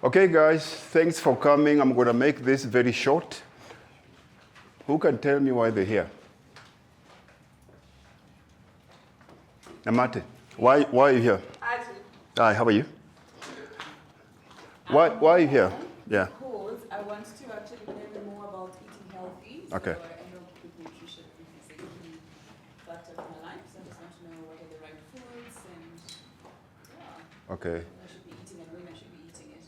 Okay, guys, thanks for coming. I'm going to make this very short. Who can tell me why they're here? Amate, why are you here? Hi, how are you? Why are you here? Yeah. Because I want to actually learn more about eating healthy. Okay. So I know good nutrition is a key factor of my life. So I just want to know what are the right foods and Okay. what I should be eating and when I should be eating it.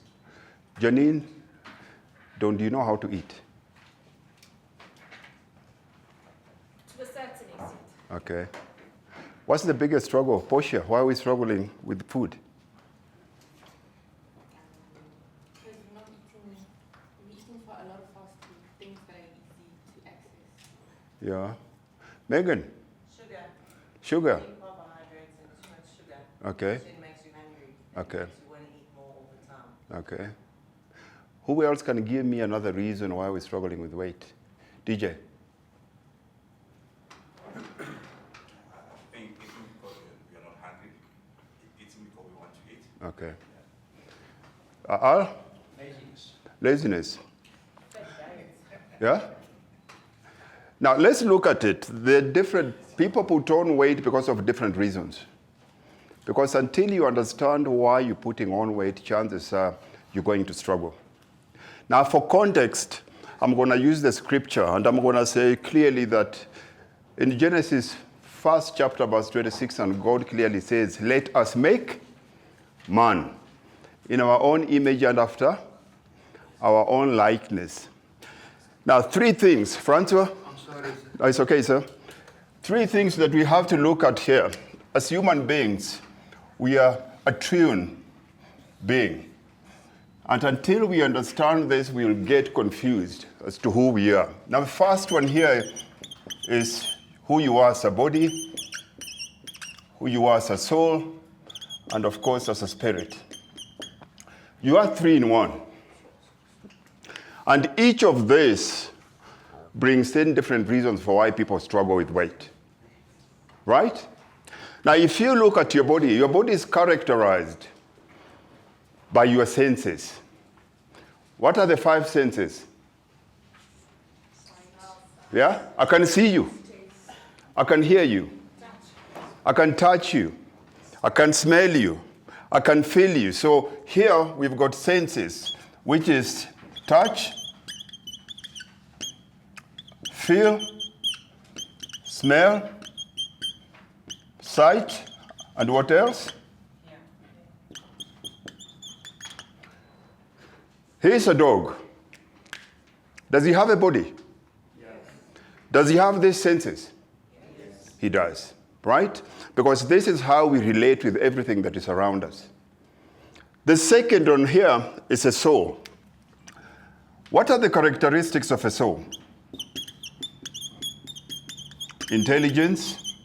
Janine, do you know how to eat? To a certain extent. Okay. What's the biggest struggle? Portia, why are we struggling with food? Because we're eating for a lot of fast food, things that are easy to access. Yeah. Megan? Sugar. Sugar. Eating carbohydrates and too much sugar. Okay. It makes you hungry. Okay. It makes you want to eat more all the time. Okay. Who else can give me another reason why we're struggling with weight? DJ? Eating because we are not hungry. Eating because we want to eat. Okay. Al? Laziness. Laziness. Yeah? Now let's look at it. The different people put on weight because of different reasons. Because until you understand why you're putting on weight, chances are you're going to struggle. Now for context, I'm going to use the scripture and I'm going to say clearly that in Genesis 1st chapter verse 26, and God clearly says, let us make man in our own image and after our own likeness. Now, three things. Francois? I'm sorry. Oh, it's okay, sir. Three things that we have to look at here. As human beings, we are a triune being. And until we understand this, we'll get confused as to who we are. Now, the first one here is who you are as a body, who you are as a soul, and of course, as a spirit. You are three in one. And each of these brings in different reasons for why people struggle with weight. Right? Now, if you look at your body is characterized by your senses. What are the five senses? Yeah? I can see you. I can hear you. I can touch you. I can smell you. I can feel you. So here we've got senses, which is touch, feel, smell, sight, and what else? Here's a dog. Does he have a body? Yes. Does he have these senses? Yes. He does, right? Because this is how we relate with everything that is around us. The second on here is a soul. What are the characteristics of a soul? Intelligence,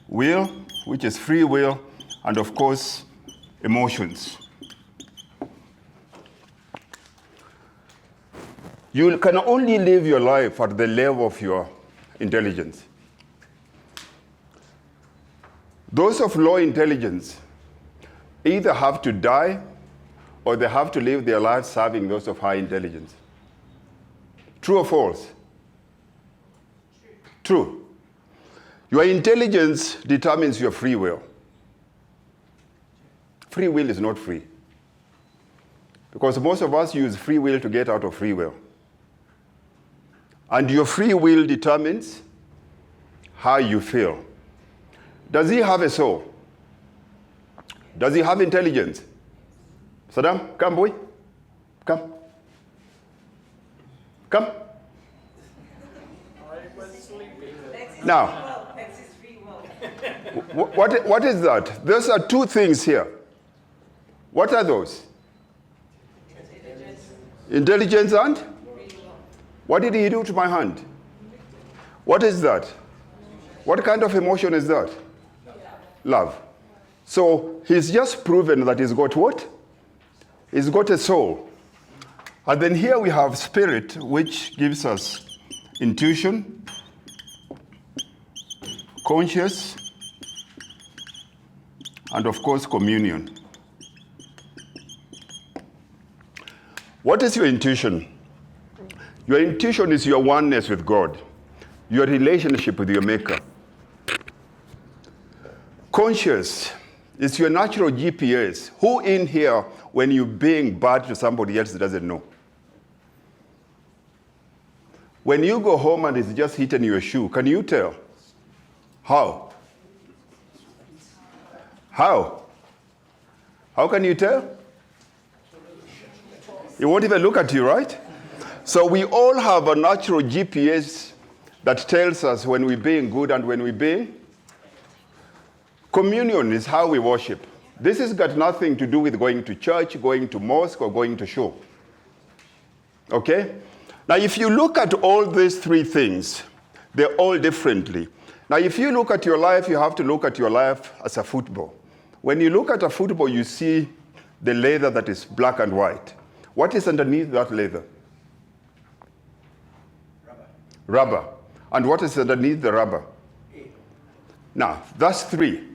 will, which is free will, and of course, emotions. You can only live your life at the level of your intelligence. Those of low intelligence either have to die or they have to live their lives serving those of high intelligence. True or false? True. Your intelligence determines your free will. Free will is not free. Because most of us use free will to get out of free will. And your free will determines how you feel. Does he have a soul? Does he have intelligence? Saddam, come boy. Come. Come. I was sleeping. Now, That's his free will. what is that? Those are two things here. What are those? Intelligence and? What did he do to my hand? What is that? What kind of emotion is that? Love. So he's just proven that he's got what? He's got a soul. And then here we have spirit, which gives us intuition, conscious, and of course communion. What is your intuition? Your intuition is your oneness with God, your relationship with your Maker. Conscious is your natural GPS. Who in here, when you're being bad to somebody else, doesn't know? When you go home and it's just hitting your shoe, can you tell? How? How? How can you tell? You won't even look at you, right? So we all have a natural GPS that tells us when we're being good and when we're being. Communion is how we worship. This has got nothing to do with going to church, going to mosque, or going to show. Okay? Now, if you look at all these three things, they're all differently. Now, if you look at your life, you have to look at your life as a football. When you look at a football, you see the leather that is black and white. What is underneath that leather? Rubber. And what is underneath the rubber? Now, that's three.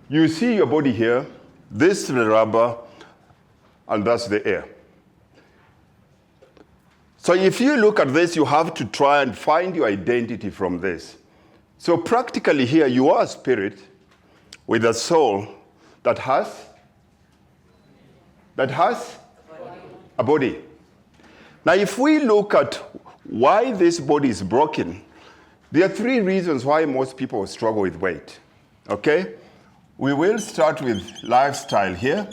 You see your body here, this is the rubber, and that's the air. So if you look at this, you have to try and find your identity from this. So practically here, you are a spirit with a soul that has a body. Now, if we look at why this body is broken, there are three reasons why most people struggle with weight. Okay? We will start with lifestyle here.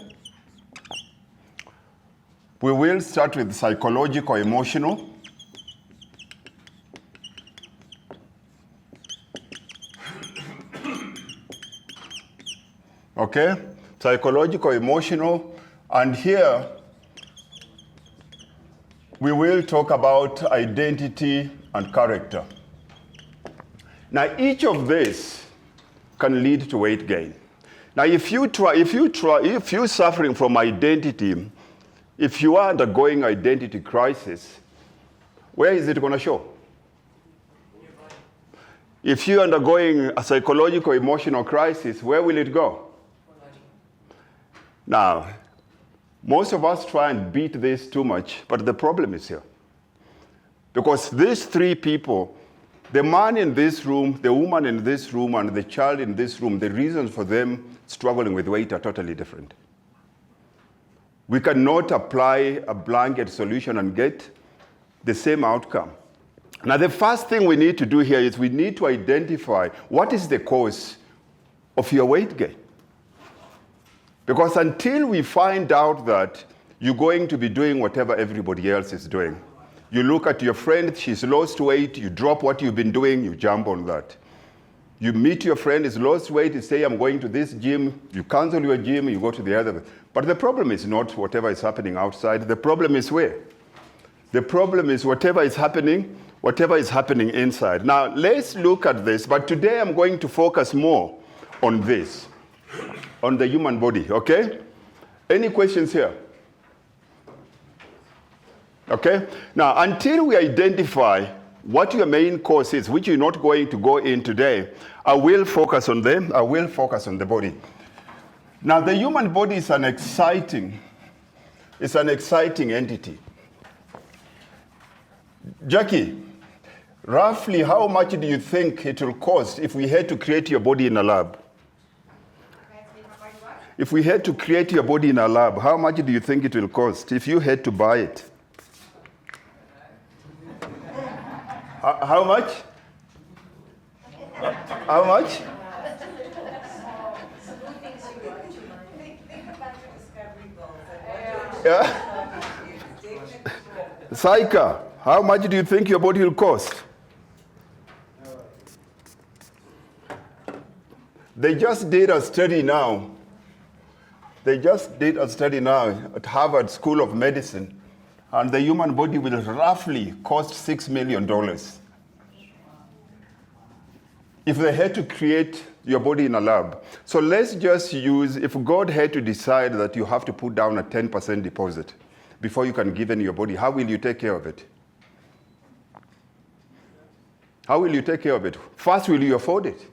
We will start with psychological, emotional. Okay? Psychological, emotional. And here, we will talk about identity and character. Now, each of these can lead to weight gain. Now, if you're suffering from identity, if you are undergoing identity crisis, where is it going to show? If you're undergoing a psychological, emotional crisis, where will it go? Now, most of us try and beat this too much, but the problem is here. Because these three people, the man in this room, the woman in this room, and the child in this room, the reasons for them struggling with weight are totally different. We cannot apply a blanket solution and get the same outcome. Now, the first thing we need to do here is we need to identify what is the cause of your weight gain. Because until we find out that, you're going to be doing whatever everybody else is doing. You look at your friend, she's lost weight, you drop what you've been doing, you jump on that. You meet your friend, he's lost weight, you say, I'm going to this gym, you cancel your gym, you go to the other. But the problem is not whatever is happening outside, the problem is where? The problem is whatever is happening inside. Now, let's look at this, but today I'm going to focus more on this, on the human body, okay? Any questions here? Okay? Now, until we identify what your main cause is, which you're not going to go in today, I will focus on them. I will focus on the body. Now, the human body is an exciting entity. Jackie, roughly how much do you think it will cost if we had to create your body in a lab? If we had to create your body in a lab, how much do you think it will cost if you had to buy it? How much? How much? Yeah? Saika, how much do you think your body will cost? They just did a study now. At Harvard School of Medicine. And the human body will roughly cost $6 million. If they had to create your body in a lab. So let's just use, if God had to decide that you have to put down a 10% deposit before you can give in your body, how will you take care of it? How will you take care of it? First, will you afford it?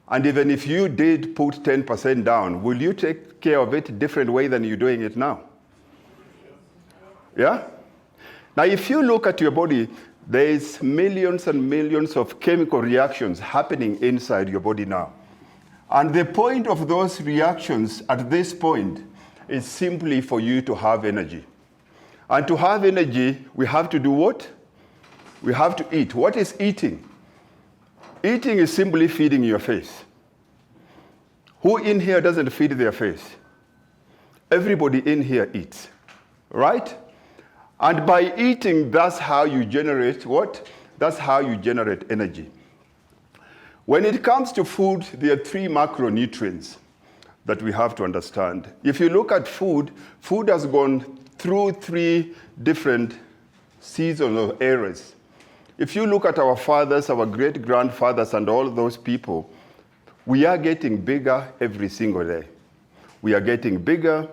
And even if you did put 10% down, will you take care of it a different way than you're doing it now? Yeah? Now, if you look at your body, there's millions and millions of chemical reactions happening inside your body now. And the point of those reactions at this point is simply for you to have energy. And to have energy, we have to do what? We have to eat. What is eating? Eating is simply feeding your face. Who in here doesn't feed their face? Everybody in here eats, right? And by eating, that's how you generate what? That's how you generate energy. When it comes to food, there are 3 macronutrients that we have to understand. If you look at food, food has gone through 3 different seasons or eras. If you look at our fathers, our great-grandfathers, and all those people, we are getting bigger every single day. We are getting bigger,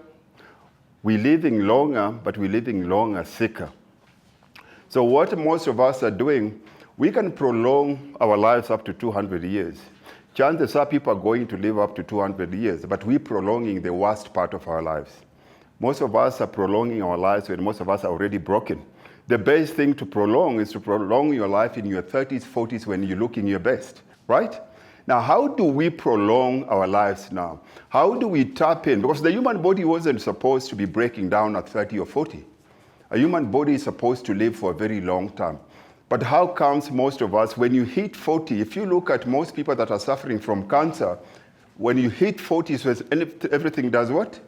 we're living longer, but we're living longer, thicker. So what most of us are doing, we can prolong our lives up to 200 years. Chances are people are going to live up to 200 years, but we're prolonging the worst part of our lives. Most of us are prolonging our lives when most of us are already broken. The best thing to prolong is to prolong your life in your 30s, 40s when you're looking your best, right? Now, how do we prolong our lives now? How do we tap in? Because the human body wasn't supposed to be breaking down at 30 or 40. A human body is supposed to live for a very long time. But how comes most of us, when you hit 40, if you look at most people that are suffering from cancer, when you hit 40, so everything does what?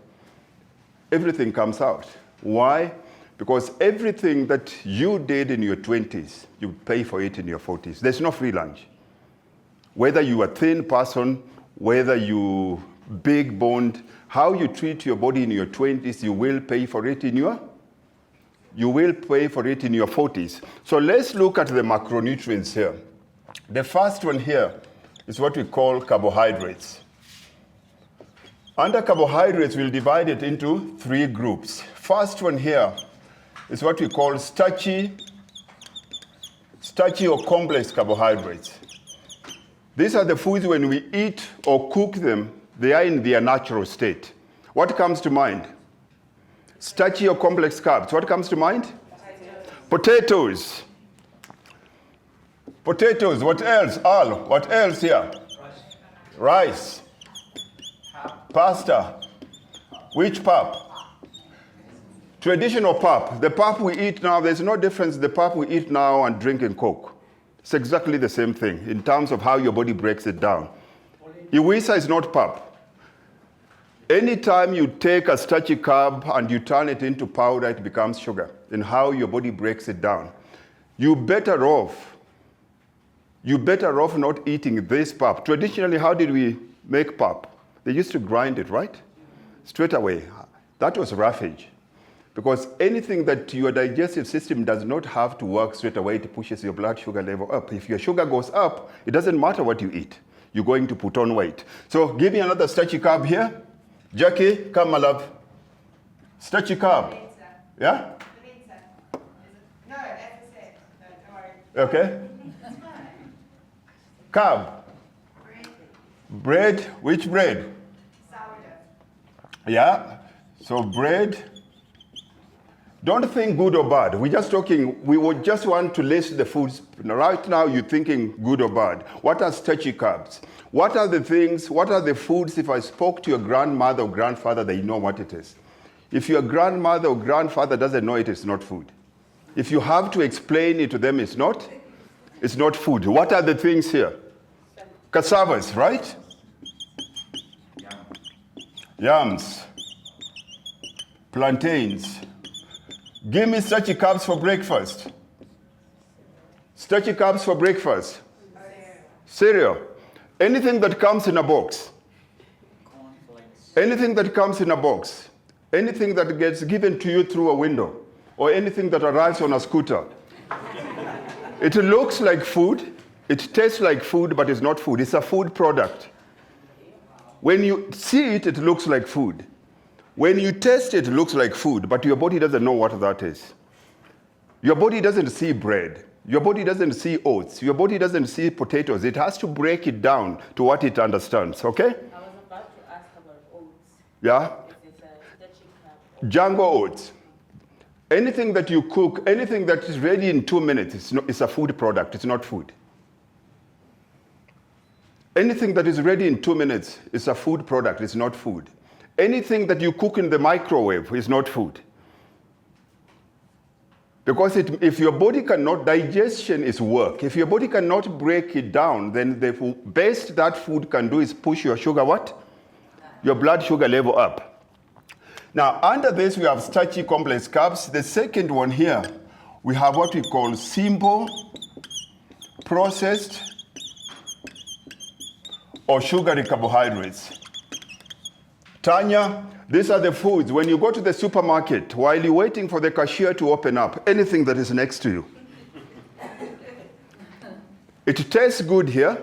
Everything comes out. Why? Because everything that you did in your 20s, you pay for it in your 40s. There's no free lunch. Whether you're a thin person, whether you big boned, how you treat your body in your 20s, you will pay for it in your 40s. So let's look at the macronutrients here. The first one here is what we call carbohydrates. Under carbohydrates, we'll divide it into 3 groups. First one here is what we call starchy or complex carbohydrates. These are the foods when we eat or cook them, they are in their natural state. What comes to mind? Starchy or complex carbs. What comes to mind? Potatoes. Potatoes. What else? Al. What else here? Rice. Pasta. Which pap? Traditional pap. The pap we eat now, there's no difference the pap we eat now and drinking Coke. It's exactly the same thing in terms of how your body breaks it down. Iwisa is not pap. Anytime you take a starchy carb and you turn it into powder, it becomes sugar in how your body breaks it down. You're better off not eating this pap. Traditionally, how did we make pap? They used to grind it, right? Straight away. That was roughage. Because anything that your digestive system does not have to work straight away, it pushes your blood sugar level up. If your sugar goes up, it doesn't matter what you eat. You're going to put on weight. So give me another starchy carb here. Jackie, come, my love. Starchy carb. Yeah? No, as I said, don't worry. Okay. Carb. Bread. Which bread? Sourdough. Yeah. So bread. Don't think good or bad. We're just talking, we would just want to list the foods. Right now, you're thinking good or bad. What are starchy carbs? What are the things, what are the foods, if I spoke to your grandmother or grandfather, they know what it is. If your grandmother or grandfather doesn't know it, it's not food. If you have to explain it to them, it's not food. What are the things here? Cassavas, right? Yams. Plantains. Give me starchy carbs for breakfast. Starchy carbs for breakfast. Cereal. Anything that comes in a box. Anything that comes in a box. Anything that gets given to you through a window. Or anything that arrives on a scooter. It looks like food. It tastes like food, but it's not food. It's a food product. When you see it, it looks like food. When you taste it, it looks like food, but your body doesn't know what that is. Your body doesn't see bread. Your body doesn't see oats. Your body doesn't see potatoes. It has to break it down to what it understands, okay? I was about to ask about oats. Yeah? Is it a starchy carb? Jungle oats. Anything that you cook, anything that is ready in 2 minutes, it's a food product, it's not food. Anything that is ready in 2 minutes is a food product, it's not food. Anything that you cook in the microwave is not food. Because if your body cannot, digestion is work. If your body cannot break it down, then the best that food can do is push your sugar what? Your blood sugar level up. Now, under this, we have starchy complex carbs. The second one here, we have what we call simple, processed, or sugary carbohydrates. Tanya, these are the foods. When you go to the supermarket, while you're waiting for the cashier to open up, anything that is next to you. It tastes good here,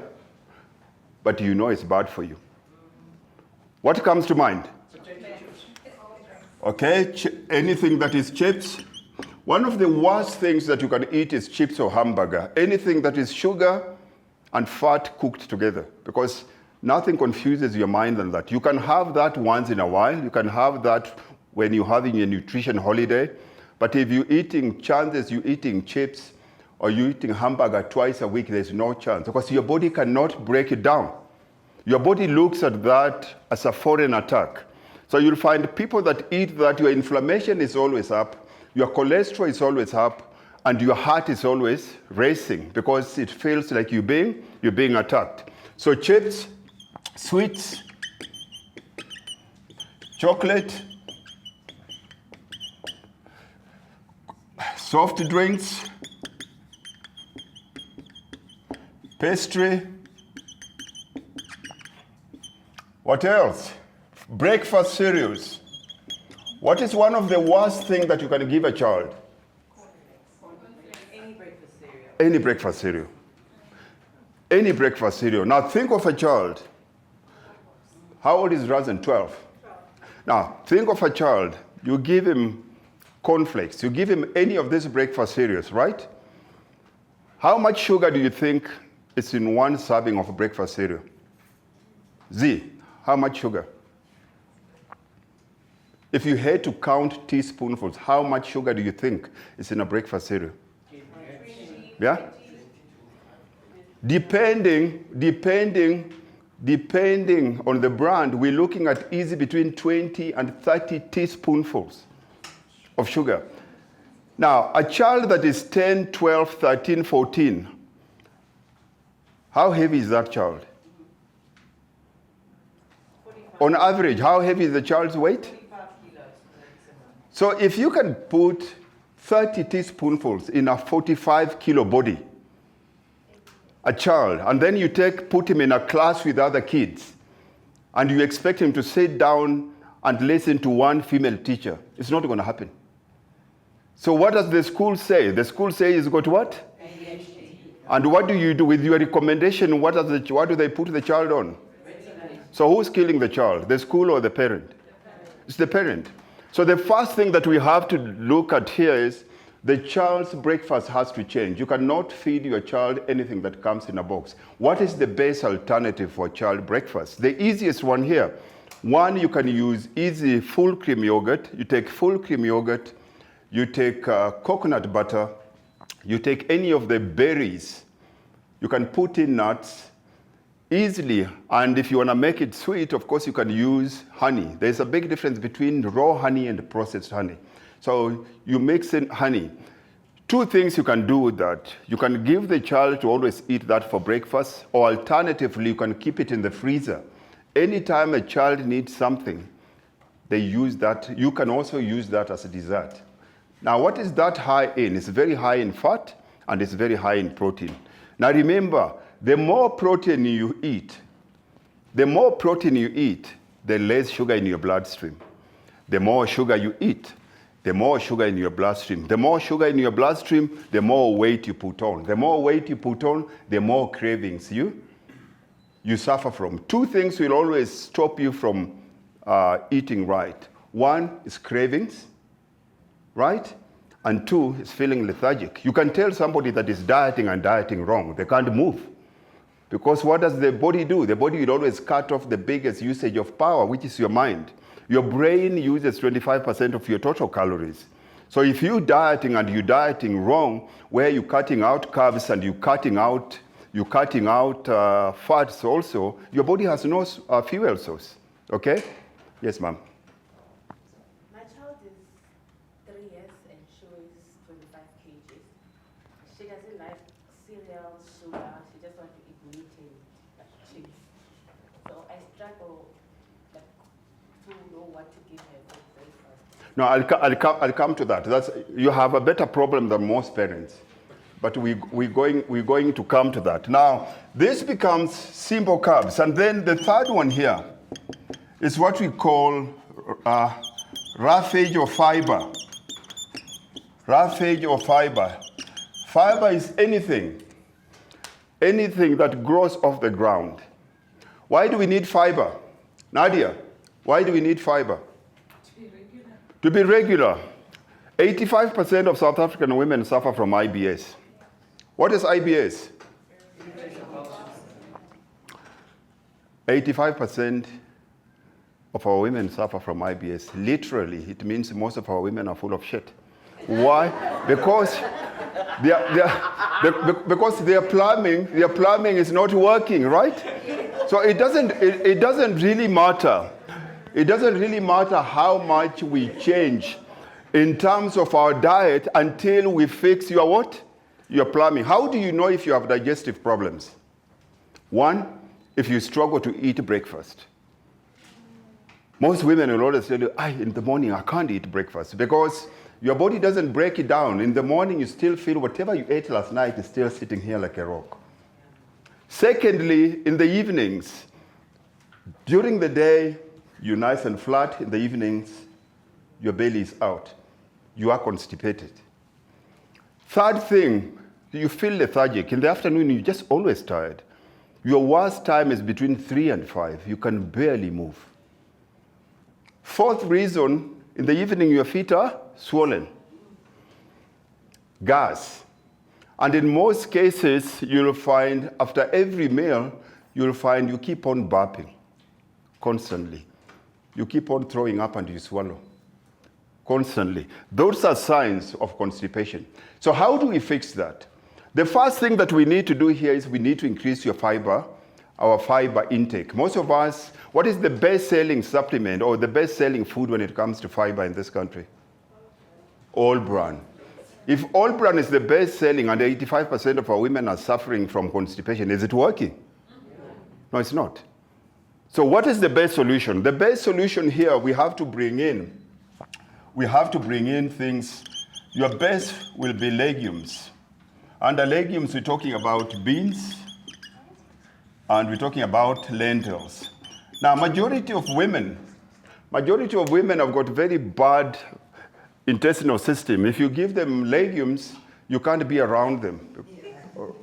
but you know it's bad for you. What comes to mind? Okay, anything that is chips. One of the worst things that you can eat is chips or hamburger. Anything that is sugar and fat cooked together, because nothing confuses your mind than that. You can have that once in a while. You can have that when you're having a nutrition holiday. But if you're eating, chances you're eating chips or you're eating hamburger twice a week, there's no chance, because your body cannot break it down. Your body looks at that as a foreign attack. So you'll find people that eat that, your inflammation is always up, your cholesterol is always up, and your heart is always racing because it feels like you're being attacked. So chips, sweets, chocolate, soft drinks, pastry. What else? Breakfast cereals. What is one of the worst things that you can give a child? Any breakfast cereal. Any breakfast cereal. Any breakfast cereal. Now think of a child. How old is Razen? 12. Now think of a child. You give him cornflakes. You give him any of these breakfast cereals, right? How much sugar do you think is in one serving of a breakfast cereal? Z, how much sugar? If you had to count teaspoonfuls, how much sugar do you think is in a breakfast cereal? Yeah? Depending on the brand, we're looking at easy between 20 and 30 teaspoonfuls of sugar. Now, a child that is 10, 12, 13, 14, how heavy is that child? 45. On average, how heavy is the child's weight? 45 kilos maximum. So if you can put 30 teaspoonfuls in a 45 kilo body, a child, and then you put him in a class with other kids, and you expect him to sit down and listen to one female teacher, it's not going to happen. So what does the school say? The school says he's got what? ADHD. And what do you do with your recommendation? What do they put the child on? So who's killing the child? The school or the parent? It's the parent. So the first thing that we have to look at here is the child's breakfast has to change. You cannot feed your child anything that comes in a box. What is the best alternative for child breakfast? The easiest one here. One, you can use easy full cream yogurt. You take full cream yogurt, you take coconut butter, you take any of the berries, you can put in nuts easily, and if you want to make it sweet, of course you can use honey. There's a big difference between raw honey and processed honey. So you mix in honey. Two things you can do with that. You can give the child to always eat that for breakfast, or alternatively, you can keep it in the freezer. Anytime a child needs something, they use that. You can also use that as a dessert. Now, what is that high in? It's very high in fat, and it's very high in protein. Now remember, the more protein you eat, the less sugar in your bloodstream. The more sugar you eat, the more sugar in your bloodstream. The more sugar in your bloodstream, the more weight you put on. The more weight you put on, the more cravings you suffer from. Two things will always stop you from eating right. One is cravings, right? And two is feeling lethargic. You can tell somebody that is dieting and dieting wrong. They can't move. Because what does the body do? The body will always cut off the biggest usage of power, which is your mind. Your brain uses 25% of your total calories. So if you're dieting and you're dieting wrong, where you're cutting out carbs and you're cutting out fats also, your body has no fuel source. Okay? Yes, ma'am. My child is 3 years and she weighs 25 kgs. She doesn't like cereal, sugar. She just wants to eat meat and cheese. So I struggle to know what to give her for breakfast. No, I'll come to that. You have a better problem than most parents. But we're going to come to that. Now, this becomes simple carbs. And then the third one here is what we call roughage or fiber. Roughage or fiber. Fiber is anything that grows off the ground. Why do we need fiber? Nadia, why do we need fiber? To be regular. 85% of South African women suffer from IBS. What is IBS? 85% of our women suffer from IBS. Literally, it means most of our women are full of shit. Why? Because their plumbing is not working, right? So it doesn't really matter. It doesn't really matter how much we change in terms of our diet until we fix your what? Your plumbing. How do you know if you have digestive problems? One, if you struggle to eat breakfast. Most women will always tell you, in the morning I can't eat breakfast because your body doesn't break it down. In the morning you still feel whatever you ate last night is still sitting here like a rock. Secondly, in the evenings, during the day, you're nice and flat. In the evenings, your belly is out. You are constipated. Third thing, you feel lethargic. In the afternoon, you're just always tired. Your worst time is between 3 and 5. You can barely move. Fourth reason, in the evening, your feet are swollen. Gas. And in most cases, you'll find after every meal, you'll find you keep on burping constantly. You keep on throwing up and you swallow constantly. Those are signs of constipation. So how do we fix that? The first thing that we need to do here is we need to increase our fiber intake. Most of us, what is the best-selling supplement or the best-selling food when it comes to fiber in this country? All Bran. If All Bran is the best-selling and 85% of our women are suffering from constipation, is it working? No, it's not. So what is the best solution? The best solution here, we have to bring in things. Your best will be legumes. Under legumes, we're talking about beans, and we're talking about lentils. Now, majority of women have got very bad intestinal system. If you give them legumes, you can't be around them,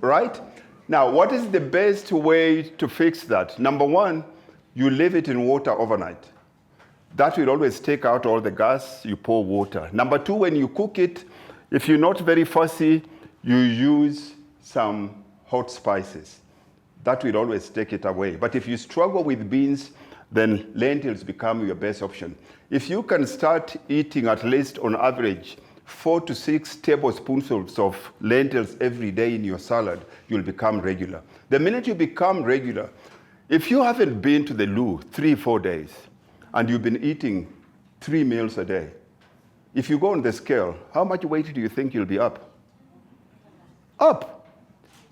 right? Now, what is the best way to fix that? Number one, you leave it in water overnight. That will always take out all the gas, you pour water. Number two, when you cook it, if you're not very fussy, you use some hot spices. That will always take it away. But if you struggle with beans, then lentils become your best option. If you can start eating at least on average 4 to 6 tablespoons of lentils every day in your salad, you'll become regular. The minute you become regular, if you haven't been to the loo 3-4 days and you've been eating 3 meals a day, if you go on the scale, how much weight do you think you'll be up? Up.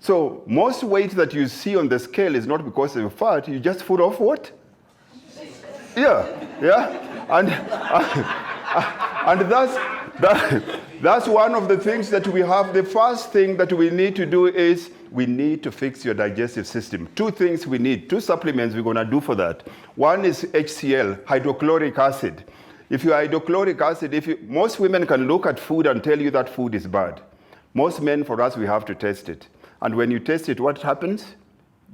So most weight that you see on the scale is not because you're fat, you just full of what? Yeah. And that's one of the things that we have. The first thing that we need to do is we need to fix your digestive system. 2 things we need, 2 supplements we're going to do for that. One is HCl, hydrochloric acid. If you hydrochloric acid, most women can look at food and tell you that food is bad. Most men, for us, we have to test it. And when you test it, what happens?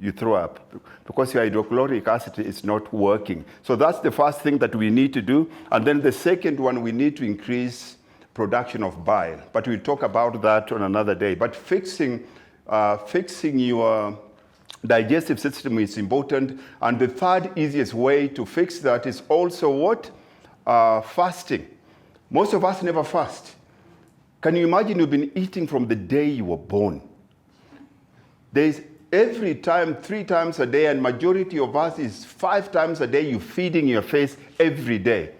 You throw up because your hydrochloric acid is not working. So that's the first thing that we need to do. And then the second one, we need to increase production of bile. But we'll talk about that on another day. But fixing your digestive system is important. And the third easiest way to fix that is also what? Fasting. Most of us never fast. Can you imagine you've been eating from the day you were born? There's every time, 3 times a day, and majority of us is 5 times a day you're feeding your face every day.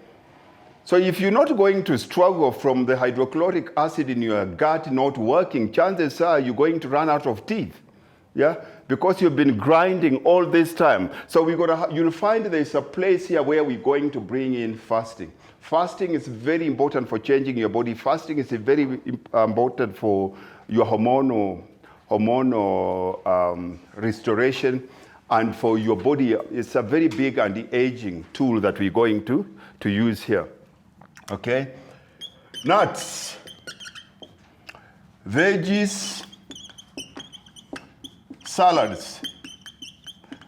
So if you're not going to struggle from the hydrochloric acid in your gut not working, chances are you're going to run out of teeth. Yeah? Because you've been grinding all this time. So you'll find there's a place here where we're going to bring in fasting. Fasting is very important for changing your body. Fasting is very important for your hormonal restoration, and for your body. It's a very big anti-aging tool that we're going to use here. Okay? Nuts, veggies, salads.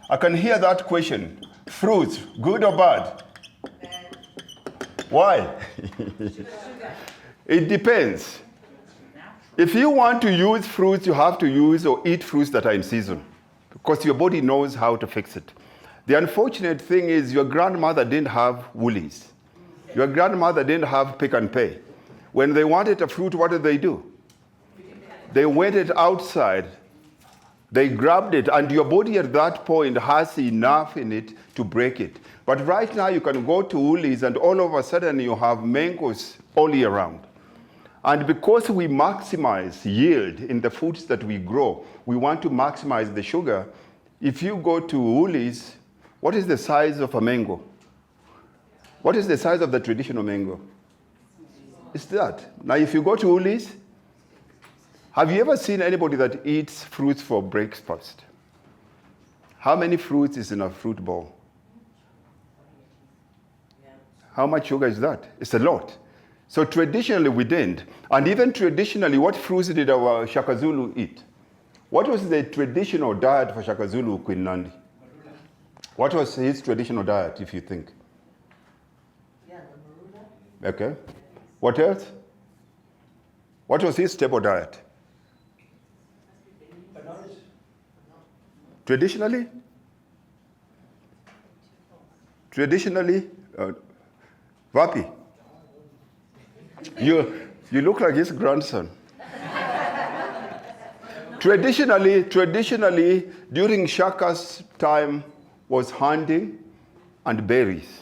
I can hear that question. Fruits, good or bad? Bad. Why? It depends. If you want to use fruits, you have to use or eat fruits that are in season, because your body knows how to fix it. The unfortunate thing is your grandmother didn't have Woolies. Your grandmother didn't have Pick and Pay. When they wanted a fruit, what did they do? They waited outside. They grabbed it, and your body at that point has enough in it to break it. But right now you can go to Woolies and all of a sudden you have mangoes all year round. And because we maximize yield in the foods that we grow, we want to maximize the sugar. If you go to Woolies, what is the size of a mango? What is the size of the traditional mango? It's that. Now if you go to Woolies, have you ever seen anybody that eats fruits for breakfast? How many fruits is in a fruit bowl? How much sugar is that? It's a lot. So traditionally we didn't. And even traditionally, what fruits did our Shaka Zulu eat? What was the traditional diet for Shaka Zulu Queen Nandi? What was his traditional diet, if you think? Yeah, the Mululu. Okay. What else? What was his staple diet? Traditionally? Vapi? You look like his grandson. Traditionally, during Shaka's time was hunting and berries.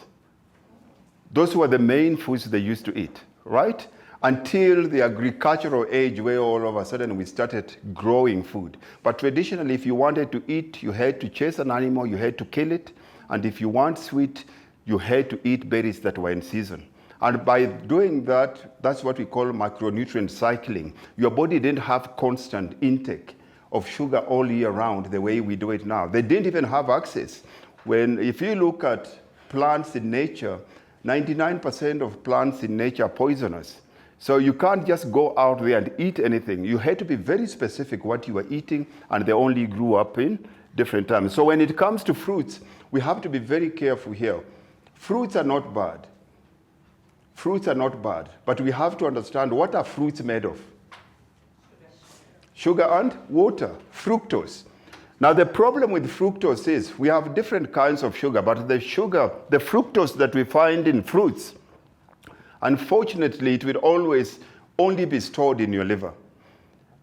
Those were the main foods they used to eat, right? Until the agricultural age where all of a sudden we started growing food. But traditionally, if you wanted to eat, you had to chase an animal, you had to kill it. And if you want sweet, you had to eat berries that were in season. And by doing that, that's what we call macronutrient cycling. Your body didn't have constant intake of sugar all year round the way we do it now. They didn't even have access. If you look at plants in nature, 99% of plants in nature are poisonous. So you can't just go out there and eat anything. You had to be very specific what you were eating, and they only grew up in different times. So when it comes to fruits, we have to be very careful here. Fruits are not bad. Fruits are not bad, but we have to understand what are fruits made of? Sugar and water, fructose. Now the problem with fructose is we have different kinds of sugar, but the fructose that we find in fruits, unfortunately, it will always only be stored in your liver.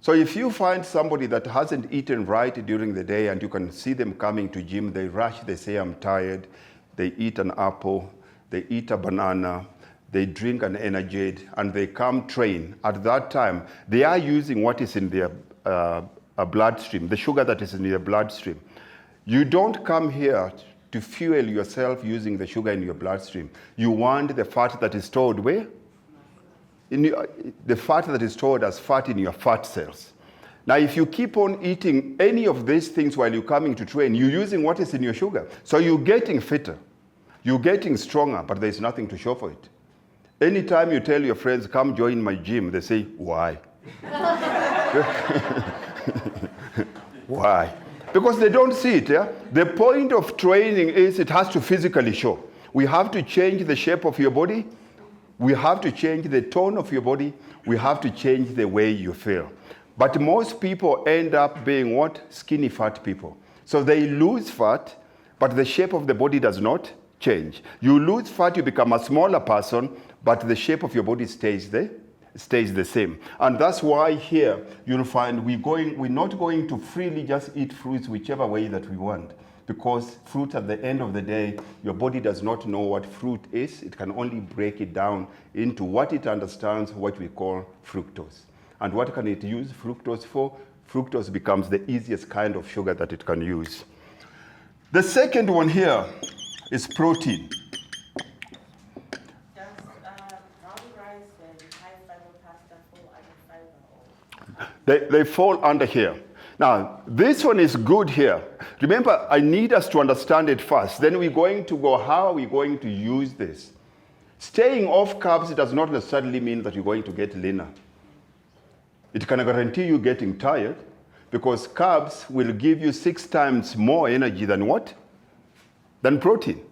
So if you find somebody that hasn't eaten right during the day, and you can see them coming to gym, they rush, they say, I'm tired, they eat an apple, they eat a banana, they drink an energy, and they come train. At that time, they are using what is in their bloodstream, the sugar that is in their bloodstream. You don't come here to fuel yourself using the sugar in your bloodstream. You want the fat that is stored where? The fat that is stored as fat in your fat cells. Now, if you keep on eating any of these things while you're coming to train, you're using what is in your sugar. So you're getting fitter. You're getting stronger, but there's nothing to show for it. Anytime you tell your friends, come join my gym, they say, why? Why? Because they don't see it, yeah? The point of training is it has to physically show. We have to change the shape of your body. We have to change the tone of your body. We have to change the way you feel. But most people end up being what? Skinny fat people. So they lose fat, but the shape of the body does not change. You lose fat, you become a smaller person, but the shape of your body stays the stays the same. And that's why here you'll find we're not going to freely just eat fruits whichever way that we want, because fruit at the end of the day, your body does not know what fruit is. It can only break it down into what it understands, what we call fructose. And what can it use fructose for? Fructose becomes the easiest kind of sugar that it can use. The second one here is protein. Does brown rice and high fiber pasta fall under fiber or? They fall under here. Now, this one is good here. Remember, I need us to understand it first. Then we're going to go, how are we going to use this? Staying off carbs does not necessarily mean that you're going to get leaner. It can guarantee you getting tired, because carbs will give you 6 times more energy than what? Than protein.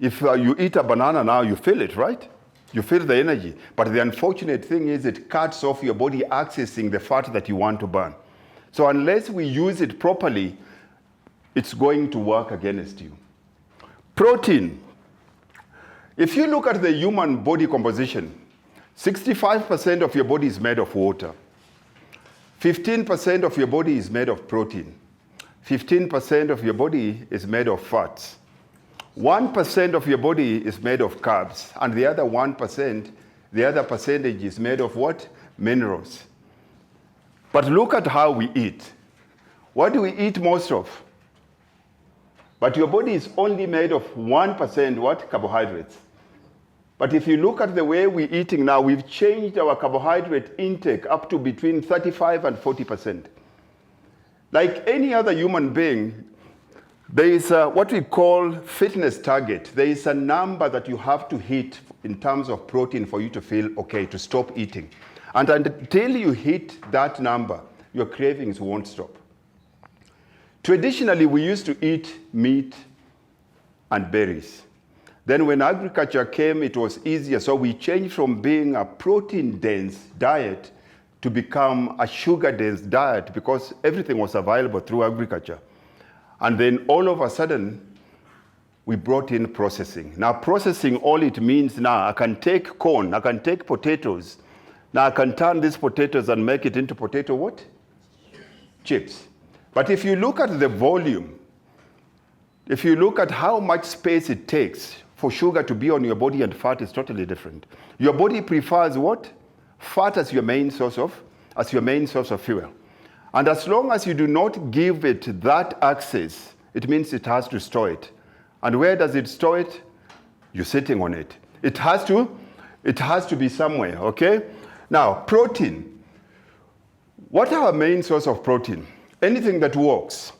If you eat a banana now, you feel it, right? You feel the energy. But the unfortunate thing is it cuts off your body accessing the fat that you want to burn. So unless we use it properly, it's going to work against you. Protein. If you look at the human body composition, 65% of your body is made of water. 15% of your body is made of protein. 15% of your body is made of fats. 1% of your body is made of carbs. And the other 1%, the other percentage is made of what? Minerals. But look at how we eat. What do we eat most of? But your body is only made of 1% what? Carbohydrates. But if you look at the way we're eating now, we've changed our carbohydrate intake up to between 35 and 40%. Like any other human being, there is what we call fitness target. There is a number that you have to hit in terms of protein for you to feel okay, to stop eating. And until you hit that number, your cravings won't stop. Traditionally, we used to eat meat and berries. Then when agriculture came, it was easier. So we changed from being a protein-dense diet to become a sugar-dense diet, because everything was available through agriculture. And then all of a sudden, we brought in processing. Now processing, all it means now, I can take corn, I can take potatoes. Now I can turn these potatoes and make it into potato what? Chips. But if you look at the volume, if you look at how much space it takes for sugar to be on your body and fat, is totally different. Your body prefers what? Fat as your main source of fuel. And as long as you do not give it that access, it means it has to store it. And where does it store it? You're sitting on it. It has to be somewhere, okay? Now, protein. What are our main source of protein? Anything that walks,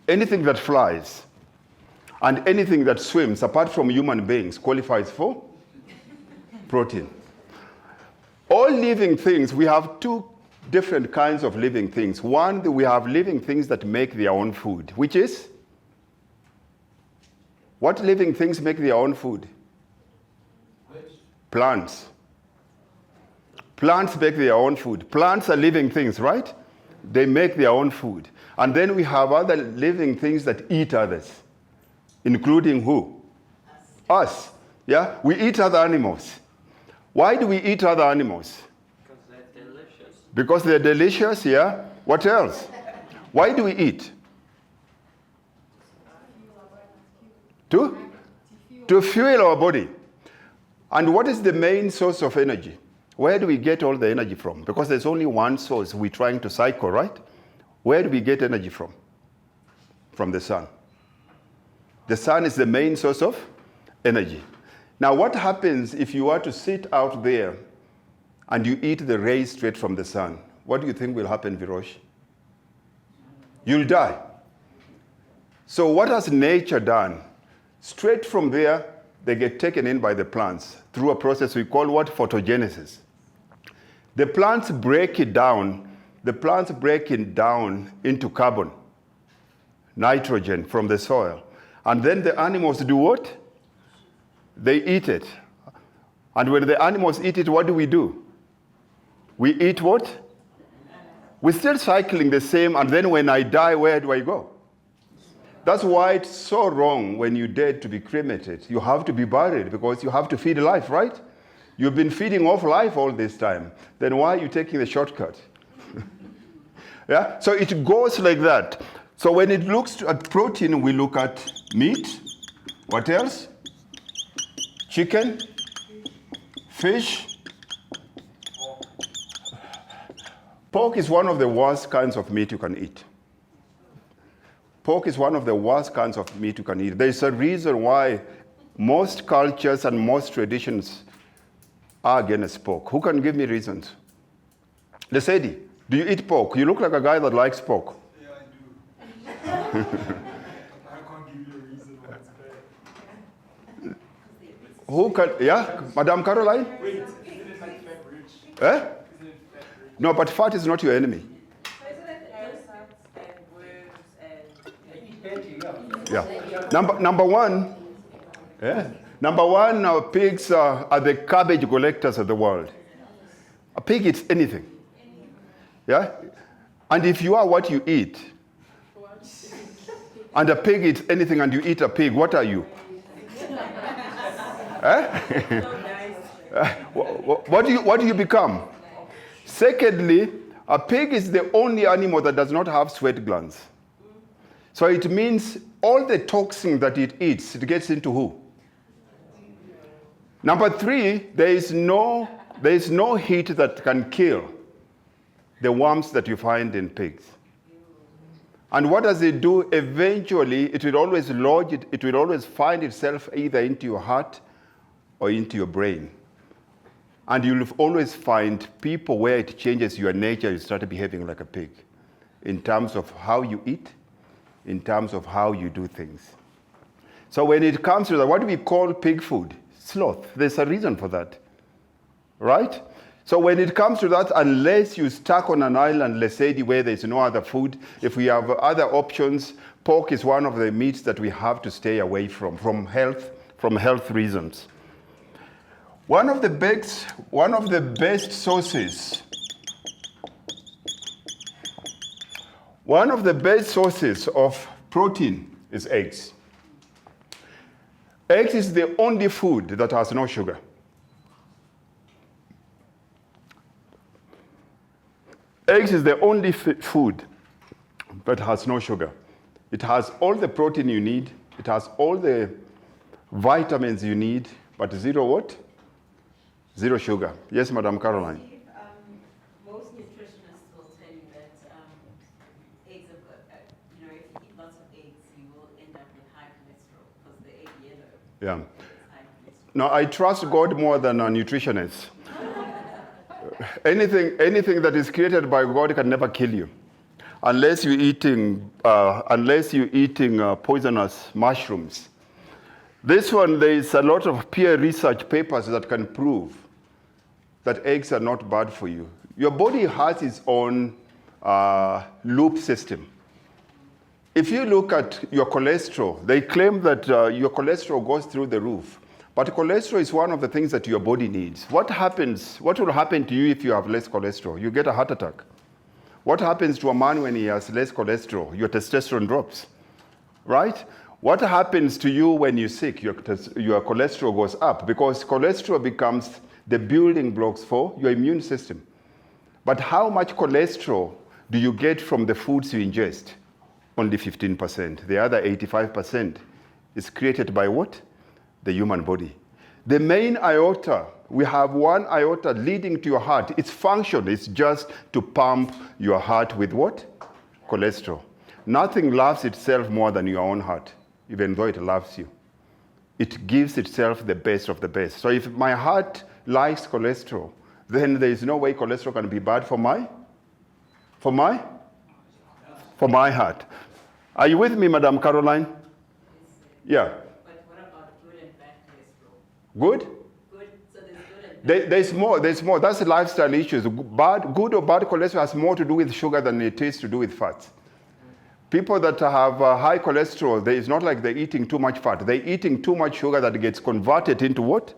anything that flies, and anything that swims, apart from human beings, qualifies for protein. All living things, we have 2 different kinds of living things. One, we have living things that make their own food, which is? What living things make their own food? Plants. Plants make their own food. Plants are living things, right? They make their own food. And then we have other living things that eat others, including who? Us. Yeah? We eat other animals. Why do we eat other animals? Because they're delicious. Because they're delicious, yeah? What else? Why do we eat? To fuel our body. And what is the main source of energy? Where do we get all the energy from? Because there's only one source we're trying to cycle, right? Where do we get energy from? From the sun. The sun is the main source of energy. Now, what happens if you are to sit out there and you eat the rays straight from the sun? What do you think will happen, Virosh? You'll die. So what has nature done? Straight from there, they get taken in by the plants through a process we call what? Photogenesis. The plants break it down. The plants break it down into carbon, nitrogen from the soil. And then the animals do what? They eat it. And when the animals eat it, what do? We eat what? We're still cycling the same, and then when I die, where do I go? That's why it's so wrong when you're dead to be cremated. You have to be buried because you have to feed life, right? You've been feeding off life all this time. Then why are you taking the shortcut? Yeah? So it goes like that. So when it looks at protein, we look at meat. What else? Chicken, fish. Pork is one of the worst kinds of meat you can eat. Pork is one of the worst kinds of meat you can eat. There's a reason why most cultures and most traditions are against pork. Who can give me reasons? Lesedi, do you eat pork? You look like a guy that likes pork. Yeah, I do. I can't give you a reason why it's bad. Who can, yeah? Madame Caroline? Wait, isn't it like fat rich? Eh? Isn't it fat rich? No, but fat is not your enemy. Yeah. Number one, yeah. Number one, our pigs are the cabbage collectors of the world. A pig eats anything. Yeah? And if you are what you eat, and a pig eats anything and you eat a pig, what are you? Eh? What do you become? Secondly, a pig is the only animal that does not have sweat glands. So it means all the toxin that it eats, it gets into who? Number three, there is no heat that can kill the worms that you find in pigs. And what does it do? Eventually, it will always lodge, it will always find itself either into your heart or into your brain. And you'll always find people where it changes your nature, you start behaving like a pig in terms of how you eat, in terms of how you do things. So when it comes to that, what do we call pig food? Sloth. There's a reason for that, right? So when it comes to that, unless you're stuck on an island, let's say, where there's no other food, if we have other options, pork is one of the meats that we have to stay away from health reasons. One of the best sources of protein is eggs. Eggs is the only food that has no sugar. Eggs is the only food that has no sugar. It has all the protein you need. It has all the vitamins you need, but zero what? Zero sugar. Yes, Madam Caroline. Most nutritionists will tell you that eggs are, if you eat lots of eggs, you will end up with high cholesterol because the egg yellow. Yeah. Now, I trust God more than a nutritionist. Anything that is created by God can never kill you, unless you're eating poisonous mushrooms. This one, there is a lot of peer research papers that can prove that eggs are not bad for you. Your body has its own loop system. If you look at your cholesterol, they claim that your cholesterol goes through the roof. But cholesterol is one of the things that your body needs. What will happen to you if you have less cholesterol? You get a heart attack. What happens to a man when he has less cholesterol? Your testosterone drops, right? What happens to you when you're sick? Your cholesterol goes up because cholesterol becomes the building blocks for your immune system. But how much cholesterol do you get from the foods you ingest? Only 15%. The other 85% is created by what? The human body. The main aorta, we have one aorta leading to your heart. Its function is just to pump your heart with what? Cholesterol. Nothing loves itself more than your own heart, even though it loves you. It gives itself the best of the best. So if my heart likes cholesterol, then there is no way cholesterol can be bad for my heart. Are you with me, Madam Caroline? Yeah. Good? Good. So there's good and bad. There's more. That's the lifestyle issues. Good or bad cholesterol has more to do with sugar than it is to do with fat. People that have high cholesterol, it's not like they're eating too much fat. They're eating too much sugar that gets converted into what?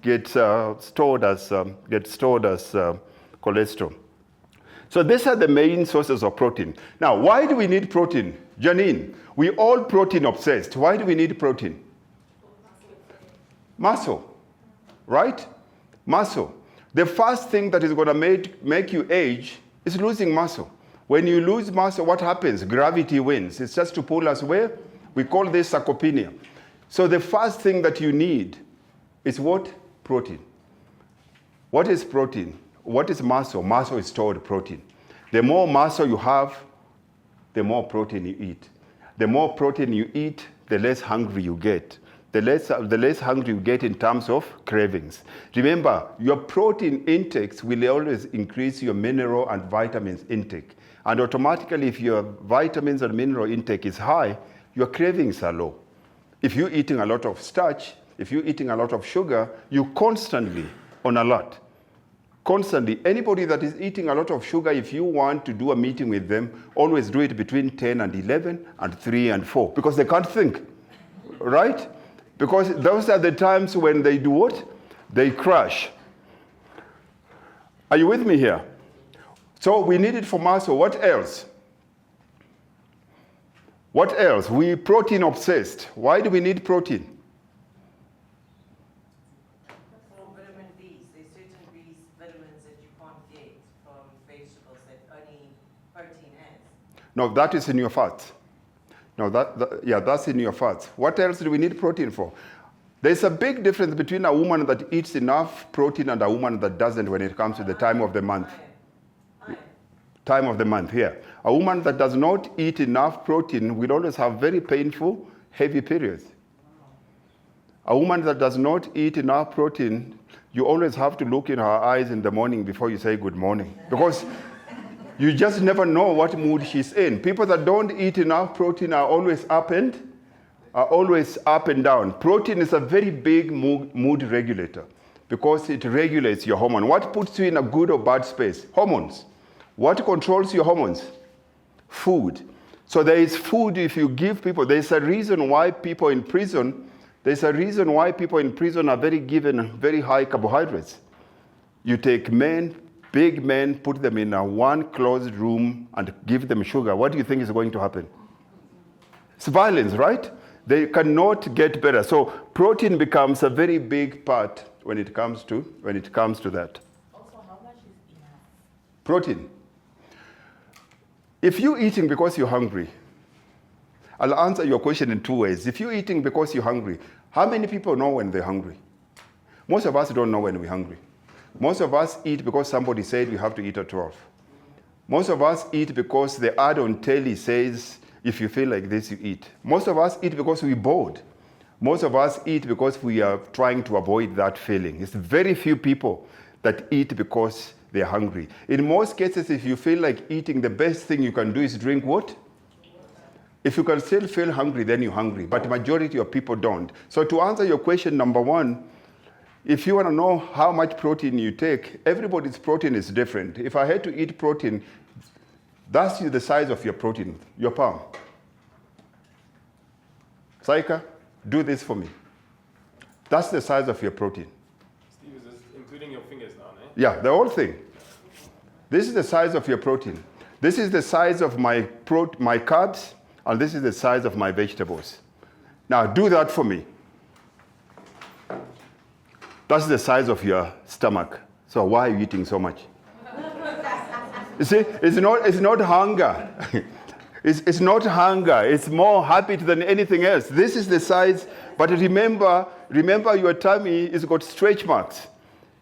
Gets stored as cholesterol. So these are the main sources of protein. Now, why do we need protein? Janine, we all protein obsessed. Why do we need protein? Muscle, right? Muscle. The first thing that is going to make you age is losing muscle. When you lose muscle, what happens? Gravity wins. It's just to pull us where? We call this sarcopenia. So the first thing that you need is what? Protein. What is protein? What is muscle? Muscle is stored protein. The more muscle you have, the more protein you eat. The more protein you eat, the less hungry you get. The less hungry you get in terms of cravings. Remember, your protein intakes will always increase your mineral and vitamins intake. And automatically, if your vitamins and mineral intake is high, your cravings are low. If you're eating a lot of starch, if you're eating a lot of sugar, you're constantly on alert. Constantly. Anybody that is eating a lot of sugar, if you want to do a meeting with them, always do it between 10 and 11 and 3 and 4, because they can't think, right? Because those are the times when they do what? They crash. Are you with me here? So we need it for muscle. What else? What else? We protein obsessed. Why do we need protein? For vitamin B's, there's certain B's vitamins that you can't get from vegetables that only protein has. No, that is in your fats. No, that's in your fats. What else do we need protein for? There's a big difference between a woman that eats enough protein and a woman that doesn't when it comes to the time of the month. Time of the month, yeah. A woman that does not eat enough protein will always have very painful, heavy periods. A woman that does not eat enough protein, you always have to look in her eyes in the morning before you say good morning. Because you just never know what mood she's in. People that don't eat enough protein are always up and down. Protein is a very big mood regulator because it regulates your hormone. What puts you in a good or bad space? Hormones. What controls your hormones? Food. So there is food if you give people. There's a reason why people in prison are given very high carbohydrates. You take big men, put them in one closed room and give them sugar. What do you think is going to happen? It's violence, right? They cannot get better. So protein becomes a very big part when it comes to that. Also, how much is enough? Protein. If you're eating because you're hungry, I'll answer your question in two ways. If you're eating because you're hungry, how many people know when they're hungry? Most of us don't know when we're hungry. Most of us eat because somebody said we have to eat at 12. Most of us eat because the ad on telly says, if you feel like this, you eat. Most of us eat because we're bored. Most of us eat because we are trying to avoid that feeling. It's very few people that eat because they're hungry. In most cases, if you feel like eating, the best thing you can do is drink what? If you can still feel hungry, then you're hungry. But the majority of people don't. So to answer your question, number one, if you want to know how much protein you take, everybody's protein is different. If I had to eat protein, that's the size of your protein, your palm. Saika, do this for me. That's the size of your protein. Steve, is this including your fingers now, eh? Yeah, the whole thing. This is the size of your protein. This is the size of my carbs, and this is the size of my vegetables. Now do that for me. That's the size of your stomach. So why are you eating so much? You see, it's not hunger. It's not hunger. It's more habit than anything else. This is the size, but remember your tummy has got stretch marks.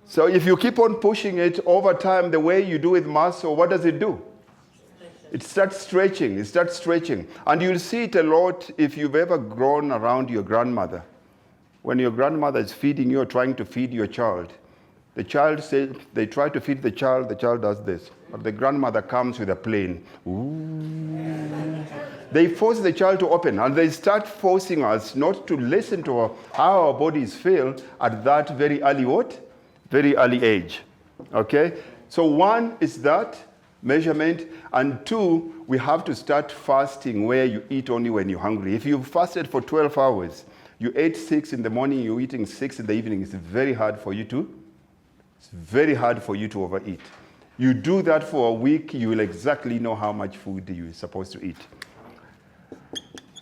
So if you keep on pushing it over time, the way you do with muscle, what does it do? It starts stretching. And you'll see it a lot if you've ever grown around your grandmother. When your grandmother is feeding you or trying to feed your child, the child says, they try to feed the child does this. But the grandmother comes with a plane. Ooh. They force the child to open, and they start forcing us not to listen to how our bodies feel at that very early what? Very early age. Okay? So one is that measurement, and two, we have to start fasting where you eat only when you're hungry. If you fasted for 12 hours, you ate 6 in the morning, you're eating 6 in the evening, it's very hard for you to overeat. You do that for a week, you will exactly know how much food you're supposed to eat.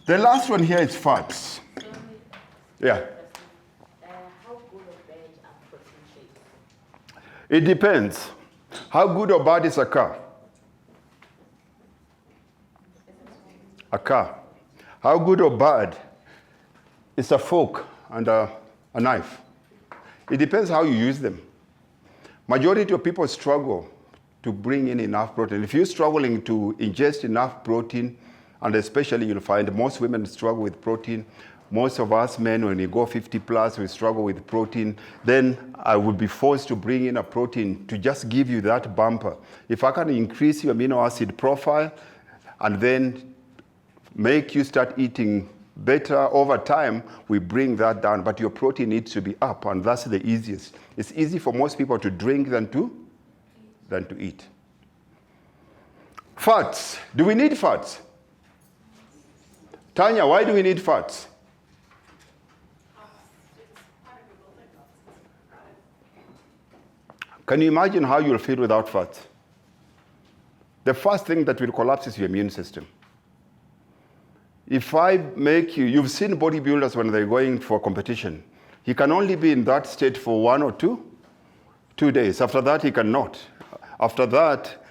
The last one here is fats. Yeah. How good or bad are protein shakes? It depends. How good or bad is a car? A car. How good or bad is a fork and a knife? It depends how you use them. Majority of people struggle to bring in enough protein. If you're struggling to ingest enough protein, and especially you'll find most women struggle with protein, most of us men, when we go 50 plus, we struggle with protein, then I would be forced to bring in a protein to just give you that bumper. If I can increase your amino acid profile and then make you start eating better over time, we bring that down. But your protein needs to be up, and that's the easiest. It's easy for most people to drink than to eat. Fats. Do we need fats? Tanya, why do we need fats? Can you imagine how you'll feel without fats? The first thing that will collapse is your immune system. If I make you, you've seen bodybuilders when they're going for competition. He can only be in that state for 1 or 2 days. After that, he cannot. After that,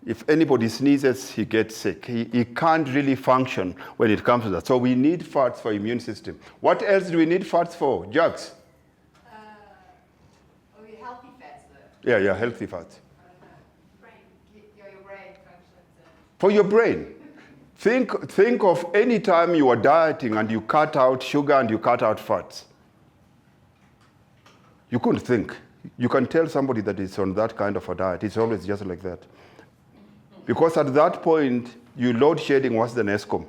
if anybody sneezes, he gets sick. He can't really function when it comes to that. So we need fats for immune system. What else do we need fats for? Jugs? Healthy fats though. Yeah, healthy fats. Brain, your brain functions. For your brain. Think of any time you are dieting and you cut out sugar and you cut out fats. You couldn't think. You can tell somebody that is on that kind of a diet. It's always just like that. Because at that point, you load shedding worse than ESCOM.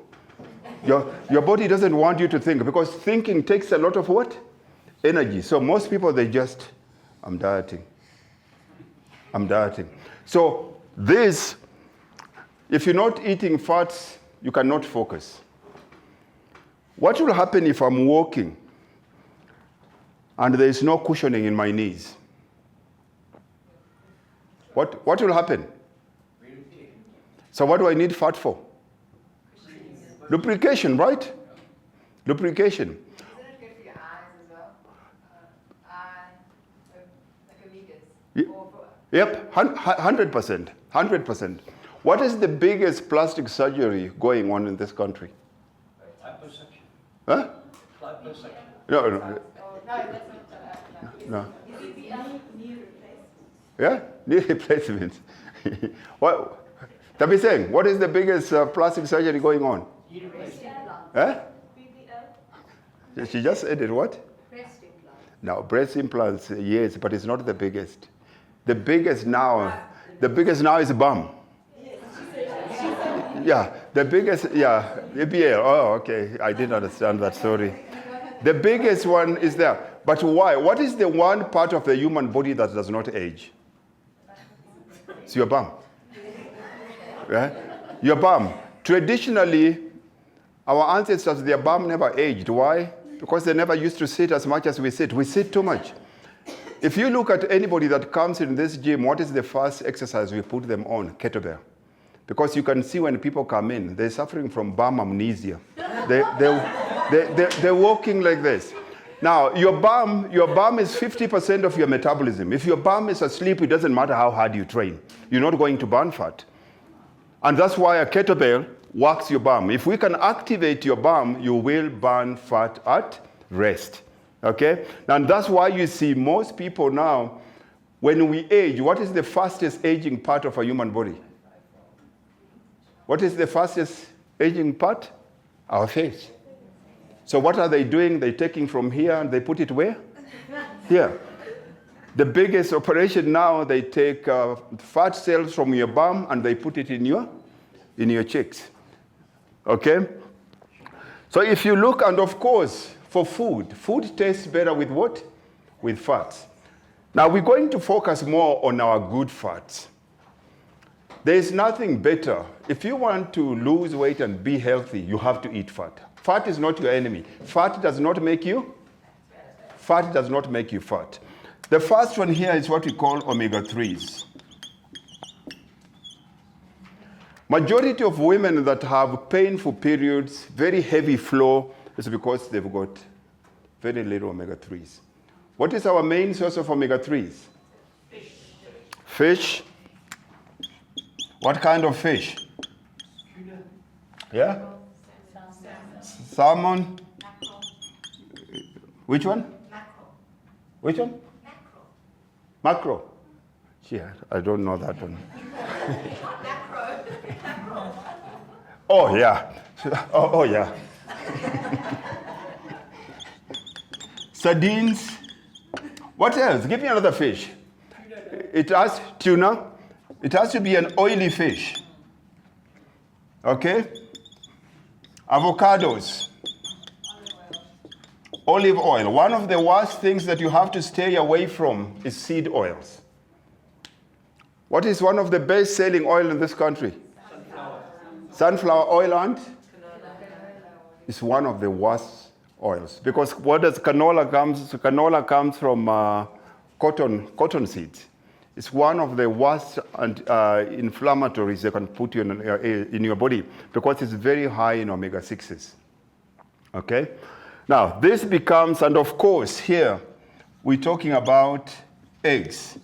Your body doesn't want you to think, because thinking takes a lot of what? Energy. So most people, they just, I'm dieting. So this, if you're not eating fats, you cannot focus. What will happen if I'm walking and there is no cushioning in my knees? What will happen? So what do I need fat for? Lubrication, right? Lubrication. Isn't it good for your eyes as well? Like omegas? Yep, 100%. 100%. What is the biggest plastic surgery going on in this country? Liposuction. Huh? Liposuction. No. No, that's not. No. Knee replacement. Yeah? Knee replacement. What? Tabi saying, what is the biggest plastic surgery going on? Knee replacement. Huh? BBL. She just said it, what? Breast implant. No, breast implants, yes, but it's not the biggest. The biggest now is bum. Yeah, the biggest, BBL. Oh, okay, I didn't understand that, sorry. The biggest one is there. But why? What is the one part of the human body that does not age? It's your bum. Right? Your bum. Traditionally, our ancestors, their bum never aged. Why? Because they never used to sit as much as we sit. We sit too much. If you look at anybody that comes in this gym, what is the first exercise we put them on? Kettlebell. Because you can see when people come in, they're suffering from bum amnesia. They're walking like this. Now, your bum is 50% of your metabolism. If your bum is asleep, it doesn't matter how hard you train. You're not going to burn fat. And that's why a kettlebell works your bum. If we can activate your bum, you will burn fat at rest. Okay? And that's why you see most people now, when we age, what is the fastest aging part of a human body? What is the fastest aging part? Our face. So what are they doing? They're taking from here and they put it where? Here. The biggest operation now, they take fat cells from your bum and they put it in your cheeks. Okay? So if you look, and of course, for food tastes better with what? With fats. Now we're going to focus more on our good fats. There is nothing better. If you want to lose weight and be healthy, you have to eat fat. Fat is not your enemy. Fat does not make you fat. The first one here is what we call omega-3s. Majority of women that have painful periods, very heavy flow, is because they've got very little omega-3s. What is our main source of omega-3s? Fish. What kind of fish? Yeah? Salmon. Which one? Which one? Mackerel. Yeah, I don't know that one. Oh, yeah. Oh, yeah. Sardines. What else? Give me another fish. It has tuna. It has to be an oily fish. Okay? Avocados. Olive oil. One of the worst things that you have to stay away from is seed oils. What is one of the best selling oil in this country? Sunflower oil and? It's one of the worst oils. Because what does canola comes? Canola comes from cotton seeds. It's one of the worst inflammatories they can put in your body because it's very high in omega-6s. Okay? Now, this becomes, and of course, here, we're talking about eggs.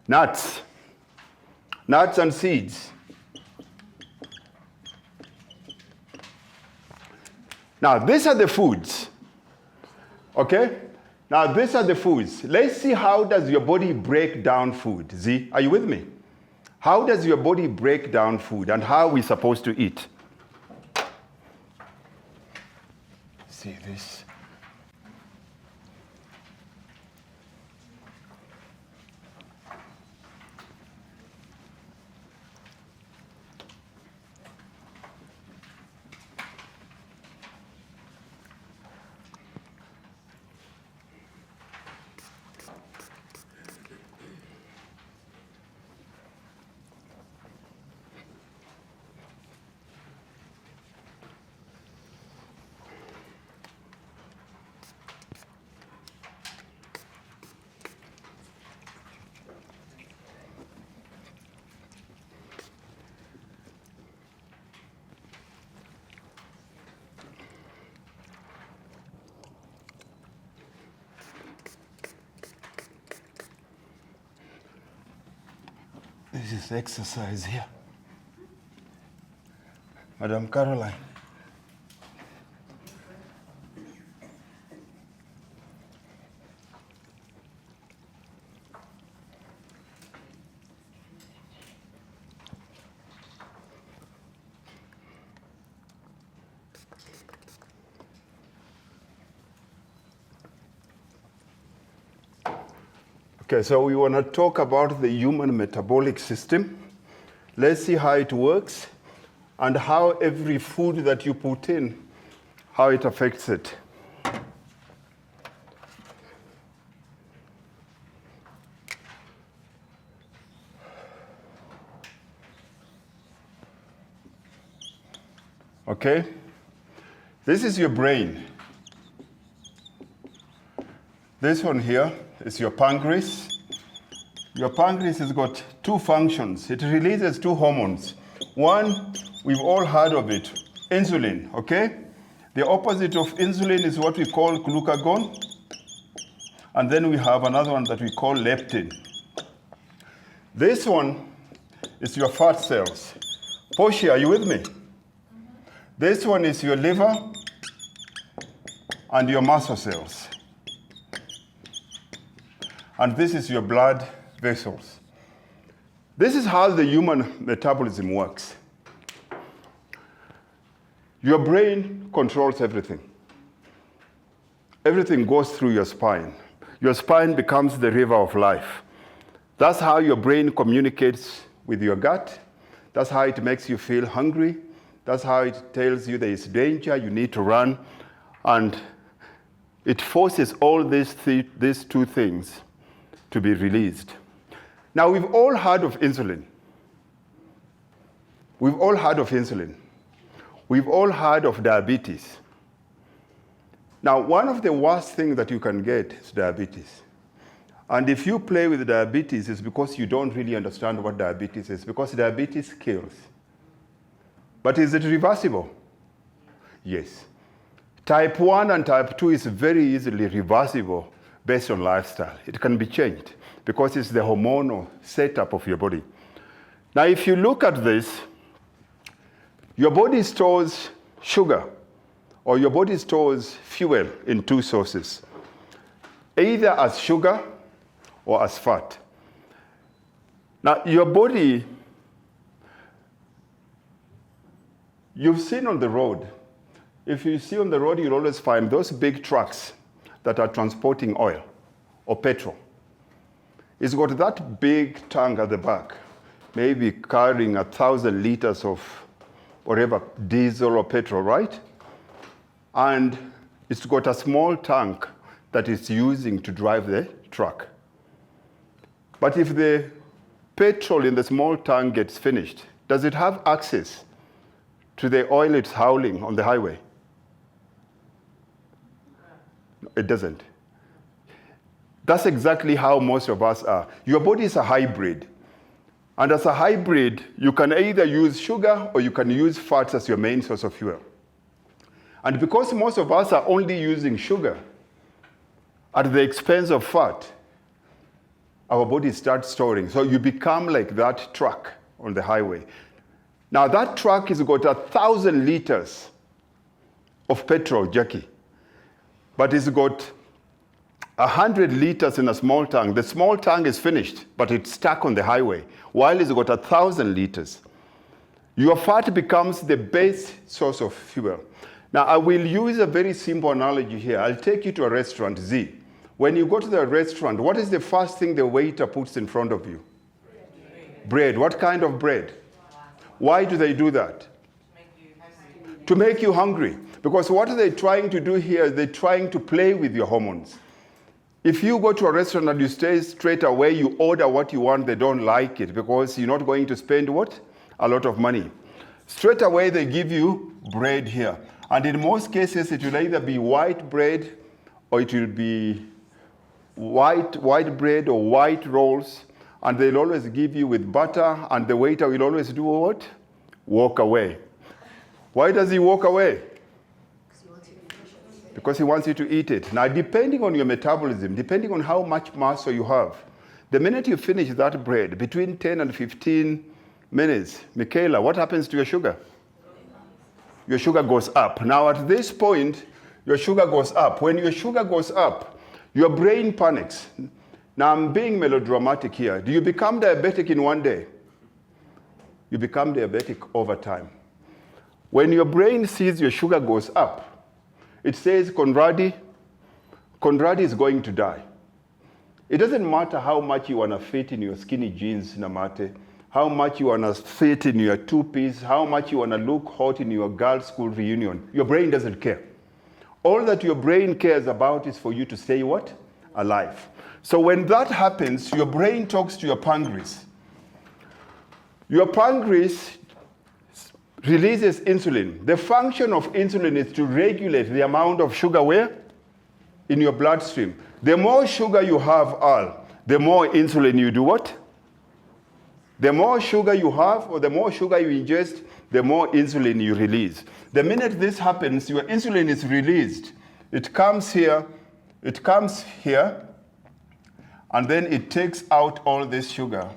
Nuts. Nuts and seeds. Now, these are the foods. Okay? Now, these are the foods. Let's see how does your body break down food. Z, are you with me? How does your body break down food and how are we supposed to eat? See this. This is exercise here. Madam Caroline. Okay, so we want to talk about the human metabolic system. Let's see how it works and how every food that you put in, how it affects it. Okay? This is your brain. This one here is your pancreas. Your pancreas has got two functions. It releases two hormones. One, we've all heard of it, insulin, okay? The opposite of insulin is what we call glucagon. And then we have another one that we call leptin. This one is your fat cells. Portia, are you with me? This one is your liver and your muscle cells. And this is your blood vessels. This is how the human metabolism works. Your brain controls everything. Everything goes through your spine. Your spine becomes the river of life. That's how your brain communicates with your gut. That's how it makes you feel hungry. That's how it tells you there is danger, you need to run. And it forces all these two things to be released. Now, we've all heard of insulin. We've all heard of insulin. We've all heard of diabetes. Now, one of the worst things that you can get is diabetes. And if you play with diabetes, it's because you don't really understand what diabetes is, because diabetes kills. But is it reversible? Yes. Type 1 and type 2 is very easily reversible based on lifestyle. It can be changed because it's the hormonal setup of your body. Now, if you look at this, your body stores sugar or your body stores fuel in two sources, either as sugar or as fat. Now, your body, you've seen on the road. If you see on the road, you'll always find those big trucks that are transporting oil or petrol. It's got that big tank at the back, maybe carrying 1,000 liters of whatever, diesel or petrol, right? And it's got a small tank that it's using to drive the truck. But if the petrol in the small tank gets finished, does it have access to the oil it's hauling on the highway? No, it doesn't. That's exactly how most of us are. Your body is a hybrid. And as a hybrid, you can either use sugar or you can use fats as your main source of fuel. And because most of us are only using sugar at the expense of fat, our body starts storing. So you become like that truck on the highway. Now that truck has got 1,000 liters of petrol, Jackie, but it's got 100 liters in a small tank. The small tank is finished, but it's stuck on the highway, while it's got 1,000 liters. Your fat becomes the base source of fuel. Now, I will use a very simple analogy here. I'll take you to a restaurant, Z. When you go to the restaurant, what is the first thing the waiter puts in front of you? Bread. What kind of bread? Why do they do that? To make you hungry. Because what are they trying to do here? They're trying to play with your hormones. If you go to a restaurant and you stay straight away, you order what you want, they don't like it because you're not going to spend what? A lot of money. Straight away, they give you bread here. And in most cases, it will either be white bread or it will be white bread or white rolls. And they'll always give you with butter, and the waiter will always do what? Walk away. Why does he walk away? Because he wants you to eat it. Now, depending on your metabolism, depending on how much muscle you have, the minute you finish that bread, between 10 and 15 minutes, Michaela, what happens to your sugar? Your sugar goes up. Now, at this point, your sugar goes up. When your sugar goes up, your brain panics. Now, I'm being melodramatic here. Do you become diabetic in one day? You become diabetic over time. When your brain sees your sugar goes up, it says, Conradi is going to die. It doesn't matter how much you want to fit in your skinny jeans, Namate, how much you want to fit in your two-piece, how much you want to look hot in your girls' school reunion. Your brain doesn't care. All that your brain cares about is for you to stay what? Alive. So when that happens, your brain talks to your pancreas. Your pancreas releases insulin. The function of insulin is to regulate the amount of sugar where? In your bloodstream. The more sugar you have, Al, the more insulin you do what? The more sugar you have or the more sugar you ingest, the more insulin you release. The minute this happens, your insulin is released. It comes here, and then it takes out all this sugar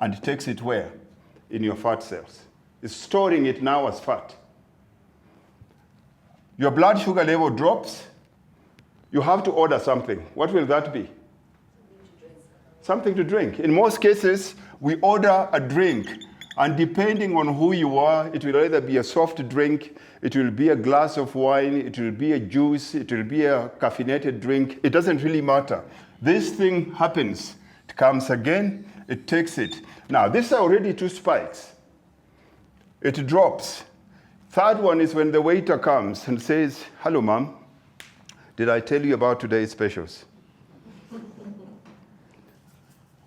and it takes it where? In your fat cells. It's storing it now as fat. Your blood sugar level drops. You have to order something. What will that be? Something to drink. In most cases, we order a drink. And depending on who you are, it will either be a soft drink, it will be a glass of wine, it will be a juice, it will be a caffeinated drink. It doesn't really matter. This thing happens. It comes again, it takes it. Now, these are already 2 spikes. It drops. Third one is when the waiter comes and says, hello, ma'am. Did I tell you about today's specials?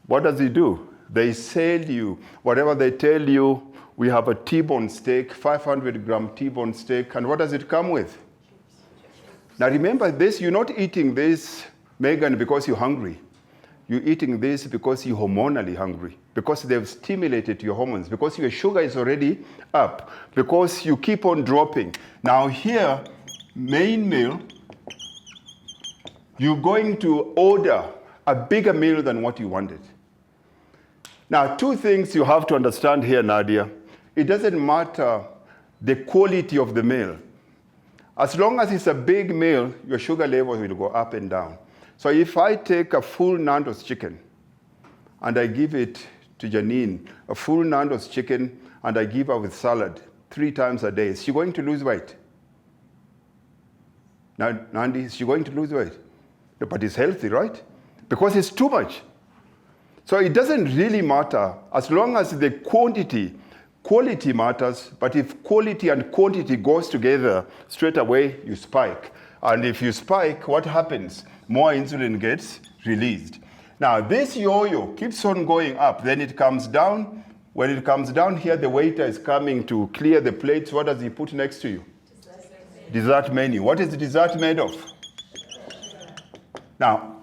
What does he do? They sell you. Whatever they tell you, we have a T-bone steak, 500-gram T-bone steak. And what does it come with? Now remember this, you're not eating this, Megan, because you're hungry. You're eating this because you're hormonally hungry, because they've stimulated your hormones, because your sugar is already up, because you keep on dropping. Now here, main meal, you're going to order a bigger meal than what you wanted. Now, two things you have to understand here, Nadia. It doesn't matter the quality of the meal. As long as it's a big meal, your sugar level will go up and down. So if I take a full Nando's chicken and I give it to Janine, a full Nando's chicken, and I give her with salad 3 times a day, is she going to lose weight? Now, Nandi, is she going to lose weight? No, but it's healthy, right? Because it's too much. So it doesn't really matter as long as the quality matters, but if quality and quantity goes together, straight away you spike. And if you spike, what happens? More insulin gets released. Now, this yo-yo keeps on going up, then it comes down. When it comes down here, the waiter is coming to clear the plates. What does he put next to you? Dessert menu. What is the dessert made of? Now,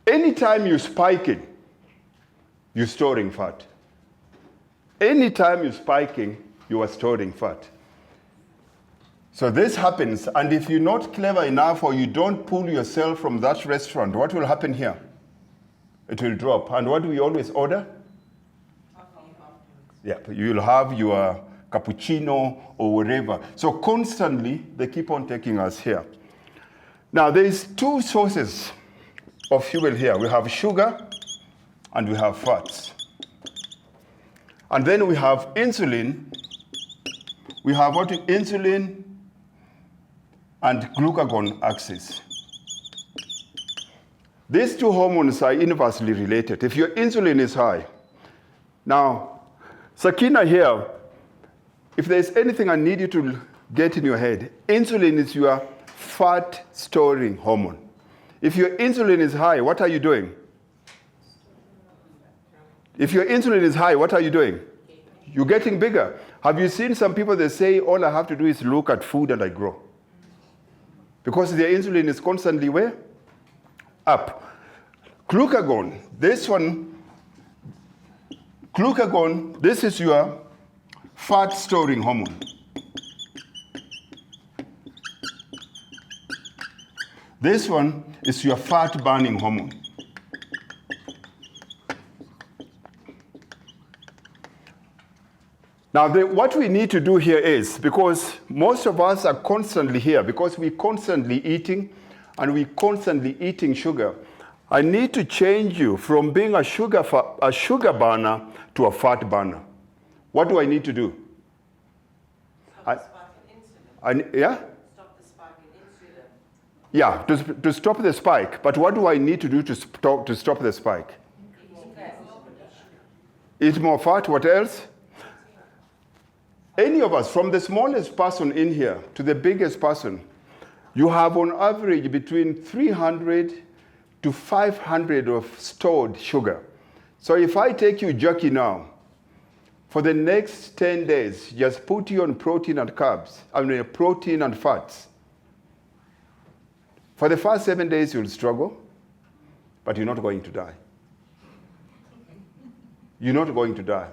anytime you spike it, you're storing fat. Anytime you're spiking, you are storing fat. So this happens, and if you're not clever enough or you don't pull yourself from that restaurant, what will happen here? It will drop. And what do we always order? Yeah, you'll have your cappuccino or whatever. So constantly, they keep on taking us here. Now, there's 2 sources of fuel here. We have sugar and we have fats. And then we have insulin. We have what? Insulin and glucagon axis. These 2 hormones are inversely related. If your insulin is high, now, Sakina here, if there's anything I need you to get in your head, insulin is your fat storing hormone. If your insulin is high, what are you doing? If your insulin is high, what are you doing? You're getting bigger. Have you seen some people that say, all I have to do is look at food and I grow? Because their insulin is constantly where? Up. Glucagon, this is your fat storing hormone. This one is your fat burning hormone. Now, what we need to do here is, because most of us are constantly here, because we're constantly eating, and we're constantly eating sugar, I need to change you from being a sugar burner to a fat burner. What do I need to do? Stop the spike in insulin. Yeah? Stop the spike in insulin. Yeah, to stop the spike. But what do I need to do to stop the spike? Eat more fat. What else? Any of us, from the smallest person in here to the biggest person, you have on average between 300 to 500 of stored sugar. So if I take you jerky now, for the next 10 days, just put you on protein and carbs, protein and fats. For the first 7 days, you'll struggle, but you're not going to die. You're not going to die.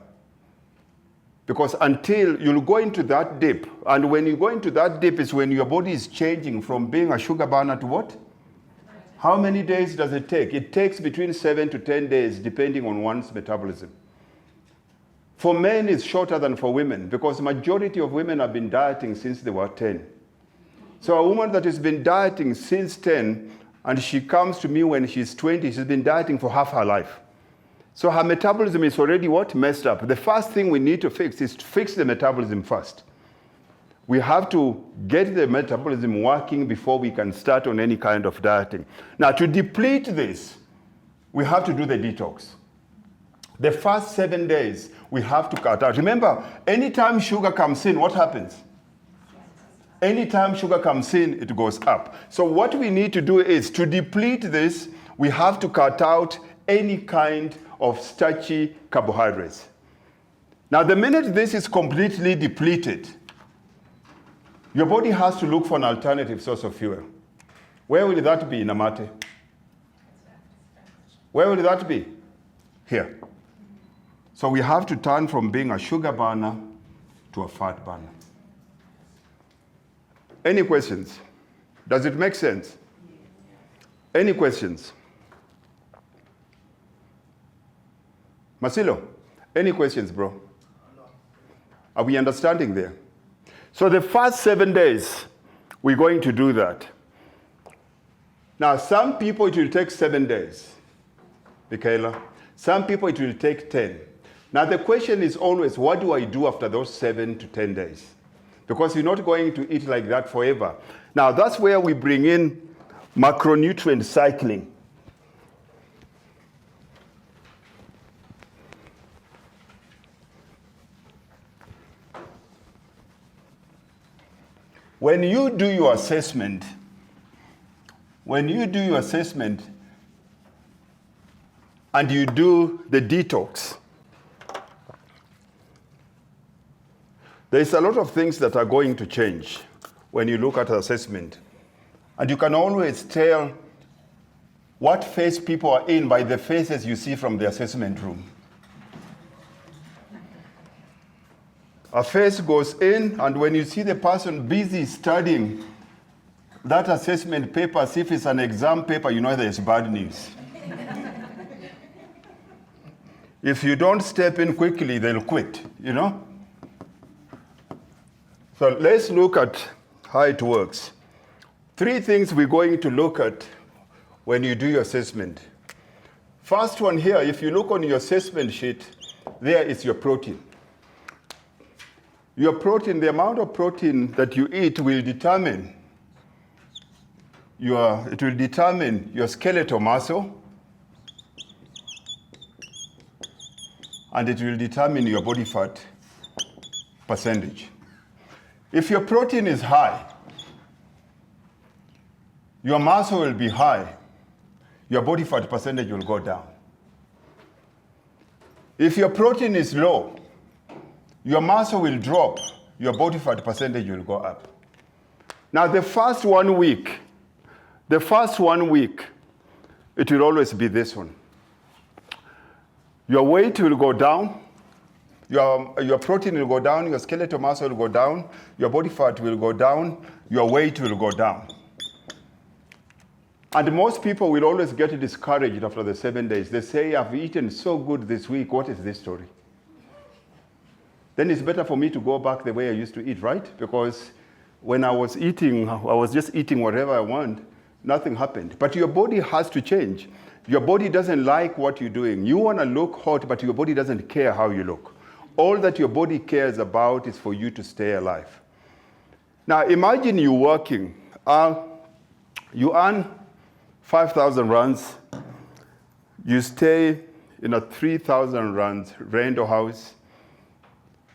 Because until you'll go into that dip, and when you go into that dip is when your body is changing from being a sugar burner to what? How many days does it take? It takes between 7 to 10 days, depending on one's metabolism. For men, it's shorter than for women, because the majority of women have been dieting since they were 10. So a woman that has been dieting since 10, and she comes to me when she's 20, she's been dieting for half her life. So her metabolism is already what? Messed up. The first thing we need to fix is to fix the metabolism first. We have to get the metabolism working before we can start on any kind of dieting. Now, to deplete this, we have to do the detox. The first 7 days, we have to cut out. Remember, anytime sugar comes in, what happens? Anytime sugar comes in, it goes up. So what we need to do is, to deplete this, we have to cut out any kind of starchy carbohydrates. Now, the minute this is completely depleted, your body has to look for an alternative source of fuel. Where will that be, Namate? Where will that be? Here. So we have to turn from being a sugar burner to a fat burner. Any questions? Does it make sense? Any questions? Marcelo, any questions, bro? Are we understanding there? So the first 7 days, we're going to do that. Now, some people it will take 7 days, Michaela. Some people it will take 10. Now, the question is always, what do I do after those 7 to 10 days? Because you're not going to eat like that forever. Now, that's where we bring in macronutrient cycling. When you do your assessment, and you do the detox, there's a lot of things that are going to change when you look at assessment. And you can always tell what phase people are in by the faces you see from the assessment room. A face goes in, and when you see the person busy studying that assessment paper as if it's an exam paper, you know there's bad news. If you don't step in quickly, they'll quit, you know? So let's look at how it works. 3 things we're going to look at when you do your assessment. First one here, if you look on your assessment sheet, there is your protein. Your protein, the amount of protein that you eat will determine your skeletal muscle, and it will determine your body fat percentage. If your protein is high, your muscle will be high, your body fat percentage will go down. If your protein is low, your muscle will drop, your body fat percentage will go up. Now the first 1 week, it will always be this one. Your weight will go down, your protein will go down, your skeletal muscle will go down, your body fat will go down, your weight will go down. And most people will always get discouraged after the 7 days. They say, I've eaten so good this week, what is this story? Then it's better for me to go back the way I used to eat, right? Because when I was eating, I was just eating whatever I want. Nothing happened. But your body has to change. Your body doesn't like what you're doing. You want to look hot, but your body doesn't care how you look. All that your body cares about is for you to stay alive. Now imagine you working. You earn 5,000 rands. You stay in a 3,000 rands rental house.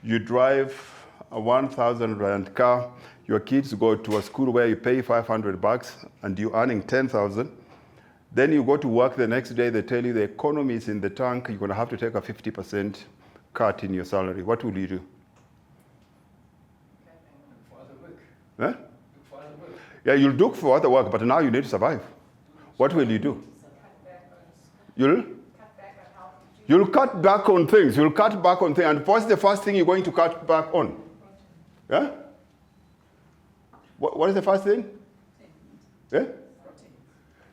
You drive a 1,000 rand car. Your kids go to a school where you pay $500 and you're earning 10,000. Then you go to work the next day, they tell you the economy is in the tank, you're going to have to take a 50% cut in your salary. What will you do? For other work. Huh? Look for other work. Yeah, you'll look for other work, but now you need to survive. What will you do? You'll cut back on things. You'll cut back on things. And what's the first thing you're going to cut back on? Yeah? What is the first thing? Yeah?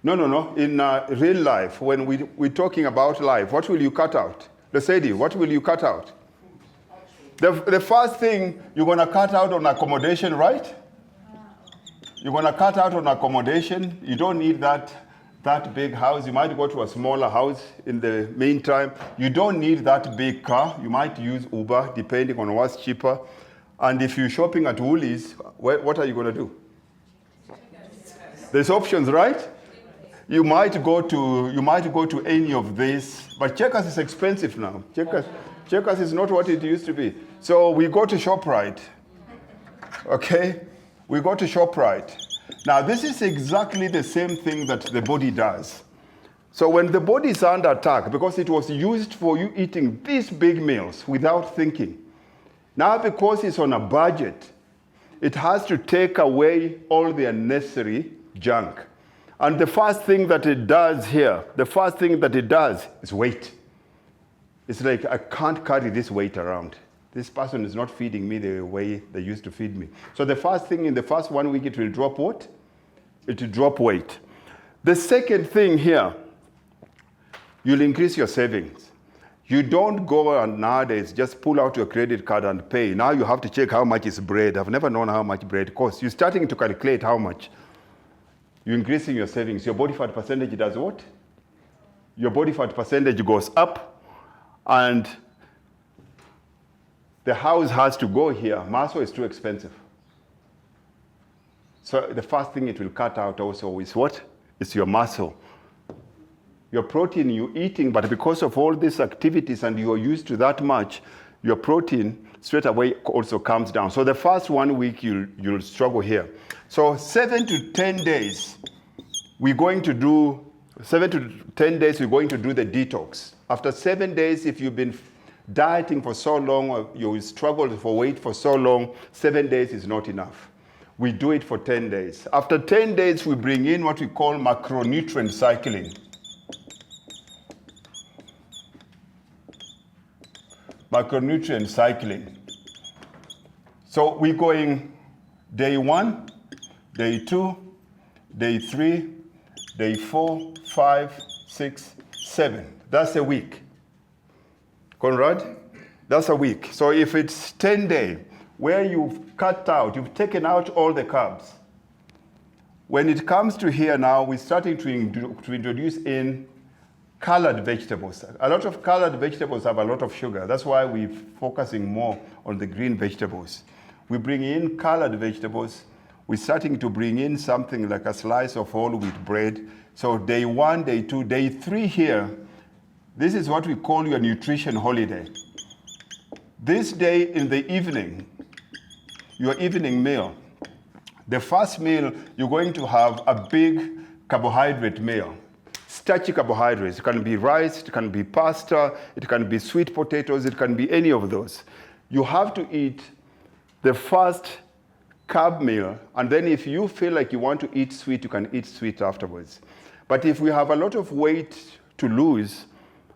No. In real life, when we're talking about life, what will you cut out? Lesedi, what will you cut out? The first thing you're going to cut out on accommodation, right? You're going to cut out on accommodation. You don't need that big house. You might go to a smaller house in the meantime. You don't need that big car. You might use Uber, depending on what's cheaper. And if you're shopping at Woolies, what are you going to do? There's options, right? You might go to any of these, but Checkers is expensive now. Checkers is not what it used to be. So we go to ShopRite. Okay? We go to ShopRite. Now this is exactly the same thing that the body does. So when the body is under attack, because it was used for you eating these big meals without thinking, now because it's on a budget, it has to take away all the unnecessary junk. And the first thing that it does here, is weight. It's like, I can't carry this weight around. This person is not feeding me the way they used to feed me. So the first thing, in the first 1 week, it will drop what? It will drop weight. The second thing here, you'll increase your savings. You don't go and nowadays just pull out your credit card and pay. Now you have to check how much is bread. I've never known how much bread costs. You're starting to calculate how much. You're increasing your savings. Your body fat percentage does what? Your body fat percentage goes up, and the house has to go here. Muscle is too expensive. So the first thing it will cut out also is what? It's your muscle. Your protein you're eating, but because of all these activities and you're used to that much, your protein straight away also comes down. So the first 1 week you'll struggle here. So 7 to 10 days, we're going to do the detox. After 7 days, if you've been dieting for so long or you struggled for weight for so long, 7 days is not enough. We do it for 10 days. After 10 days, we bring in what we call macronutrient cycling. Macronutrient cycling. So we're going day 1, day 2, day 3, day 4, 5, 6, 7. That's a week. Conrad? That's a week. So if it's 10 days, where you've taken out all the carbs. When it comes to here now, we're starting to introduce in colored vegetables. A lot of colored vegetables have a lot of sugar. That's why we're focusing more on the green vegetables. We bring in colored vegetables. We're starting to bring in something like a slice of whole wheat bread. So day 1, day 2, day 3 here, this is what we call your nutrition holiday. This day in the evening, your evening meal, the first meal, you're going to have a big carbohydrate meal. Starchy carbohydrates. It can be rice, it can be pasta, it can be sweet potatoes, it can be any of those. You have to eat the first carb meal, and then if you feel like you want to eat sweet, you can eat sweet afterwards. But if we have a lot of weight to lose,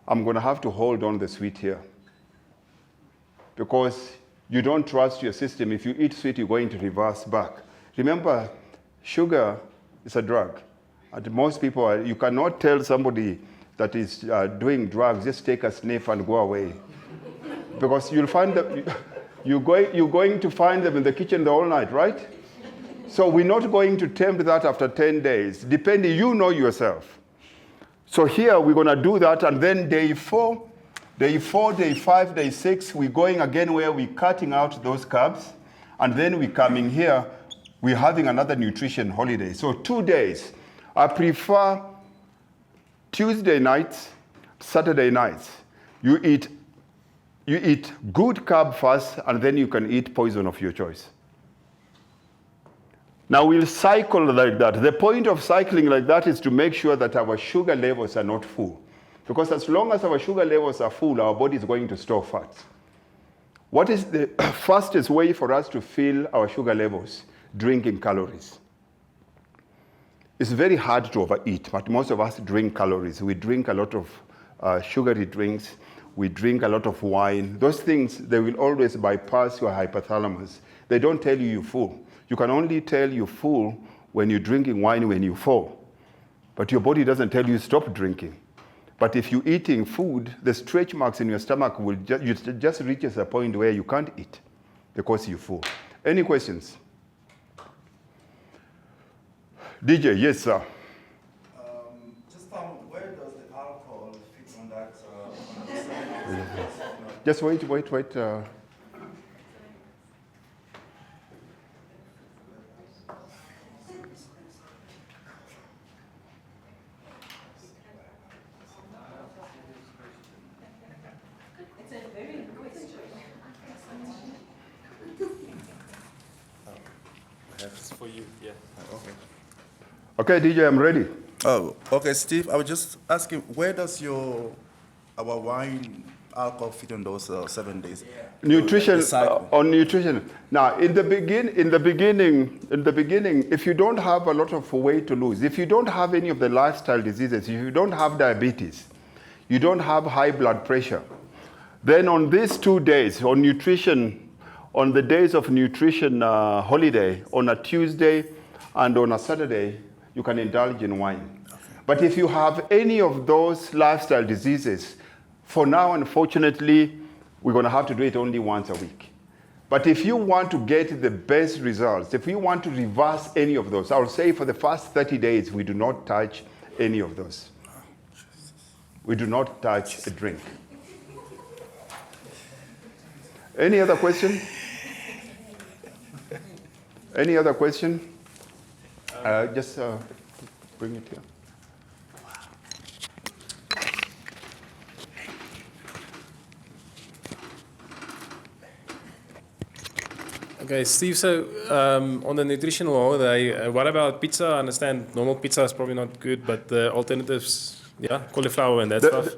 I'm going to have to hold on the sweet here. Because you don't trust your system. If you eat sweet, you're going to reverse back. Remember, sugar is a drug. And most people, you cannot tell somebody that is doing drugs, just take a sniff and go away. Because you'll find them, you're going to find them in the kitchen the whole night, right? So we're not going to tempt that after 10 days, depending, you know yourself. So here we're going to do that, and then day 4, day 5, day 6, we're going again where we're cutting out those carbs, and then we're coming here, we're having another nutrition holiday. So 2 days. I prefer Tuesday nights, Saturday nights. You eat good carb first, and then you can eat poison of your choice. Now we'll cycle like that. The point of cycling like that is to make sure that our sugar levels are not full. Because as long as our sugar levels are full, our body is going to store fats. What is the fastest way for us to fill our sugar levels? Drinking calories. It's very hard to overeat, but most of us drink calories. We drink a lot of sugary drinks. We drink a lot of wine. Those things, they will always bypass your hypothalamus. They don't tell you you're full. You can only tell you're full when you're drinking wine when you fall. But your body doesn't tell you stop drinking. But if you're eating food, the stretch marks in your stomach will just reaches a point where you can't eat because you're full. Any questions? DJ, yes, sir. Just where does the alcohol fit on that? Just wait. It's a very good question. That's for you, yeah. Okay, DJ, I'm ready. Oh, okay, Steve. I was just asking, where does our wine alcohol fit on those 7 days? Nutrition, on nutrition. Now, in the beginning, if you don't have a lot of weight to lose, if you don't have any of the lifestyle diseases, if you don't have diabetes, you don't have high blood pressure, then on these 2 days, on nutrition, on the days of nutrition holiday, on a Tuesday and on a Saturday, you can indulge in wine. But if you have any of those lifestyle diseases, for now, unfortunately, we're going to have to do it only once a week. But if you want to get the best results, if you want to reverse any of those, I'll say for the first 30 days, we do not touch any of those. We do not touch a drink. Any other question? Any other question? Just bring it here. Okay, Steve, so on the nutritional holiday, what about pizza? I understand normal pizza is probably not good, but the alternatives, yeah, cauliflower and that stuff?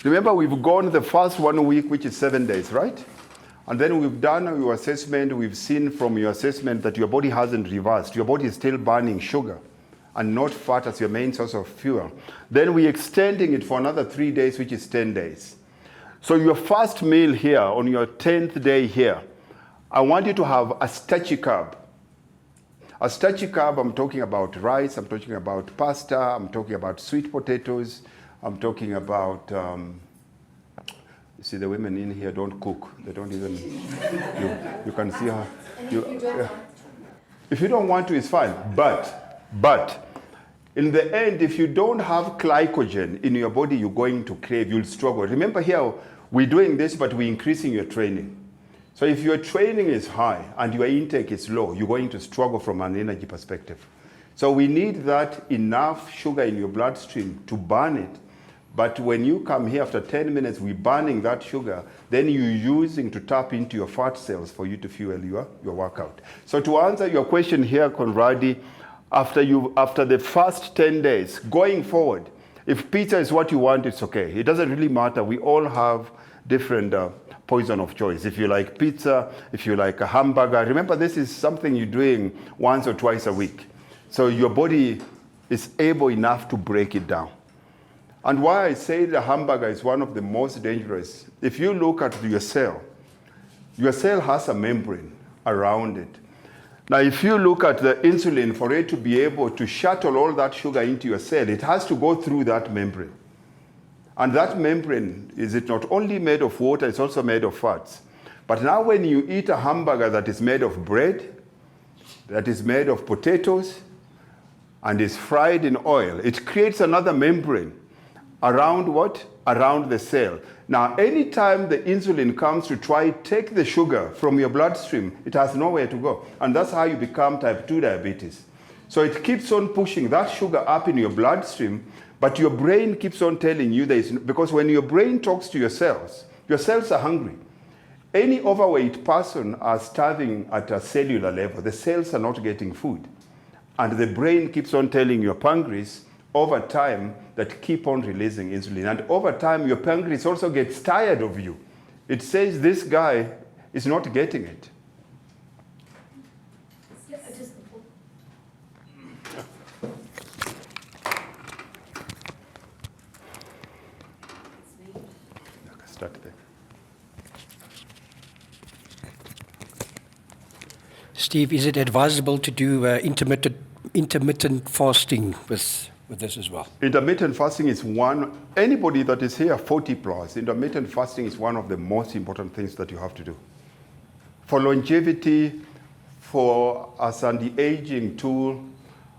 Remember we've gone the first 1 week, which is 7 days, right? And then we've done your assessment, we've seen from your assessment that your body hasn't reversed. Your body is still burning sugar and not fat as your main source of fuel. Then we're extending it for another 3 days, which is 10 days. So your first meal here, on your 10th day here, I want you to have a starchy carb. A starchy carb, I'm talking about rice, I'm talking about pasta, I'm talking about sweet potatoes, I'm talking about, you see the women in here don't cook. They don't even, you can see her. If you don't want to, it's fine. But, in the end, if you don't have glycogen in your body, you're going to crave, you'll struggle. Remember here, we're doing this, but we're increasing your training. So if your training is high and your intake is low, you're going to struggle from an energy perspective. So we need that enough sugar in your bloodstream to burn it. But when you come here after 10 minutes, we're burning that sugar, then you're using to tap into your fat cells for you to fuel your workout. So to answer your question here, Conradi, after the first 10 days, going forward, if pizza is what you want, it's okay. It doesn't really matter. We all have different poison of choice. If you like pizza, if you like a hamburger, remember this is something you're doing once or twice a week. So your body is able enough to break it down. And why I say the hamburger is one of the most dangerous, if you look at your cell has a membrane around it. Now, if you look at the insulin, for it to be able to shuttle all that sugar into your cell, it has to go through that membrane. And that membrane, is it not only made of water, it's also made of fats. But now when you eat a hamburger that is made of bread, that is made of potatoes, and is fried in oil, it creates another membrane around what? Around the cell. Now, anytime the insulin comes to try to take the sugar from your bloodstream, it has nowhere to go. And that's how you become type 2 diabetes. So it keeps on pushing that sugar up in your bloodstream, but your brain keeps on telling you because when your brain talks to your cells are hungry. Any overweight person are starving at a cellular level. The cells are not getting food. And the brain keeps on telling your pancreas over time that keep on releasing insulin. And over time, your pancreas also gets tired of you. It says this guy is not getting it. Start there. Steve, is it advisable to do intermittent fasting with this as well? Intermittent fasting is anybody that is here 40 plus, intermittent fasting is one of the most important things that you have to do. For longevity, for as an anti-aging tool,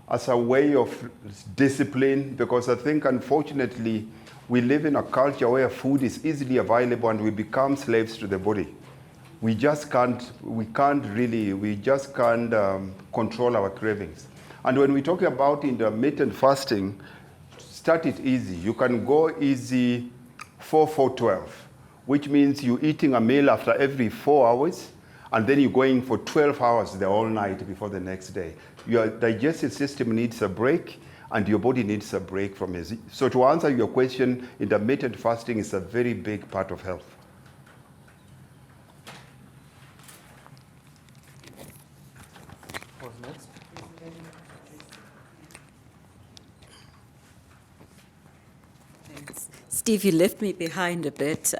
as a way of discipline, because I think unfortunately we live in a culture where food is easily available and we become slaves to the body. We can't control our cravings. And when we talk about intermittent fasting, start it easy. You can go easy 4-4-12, which means you're eating a meal after every 4 hours, and then you're going for 12 hours the whole night before the next day. Your digestive system needs a break, and your body needs a break from it. So to answer your question, intermittent fasting is a very big part of health. What's next? Steve, you left me behind a bit.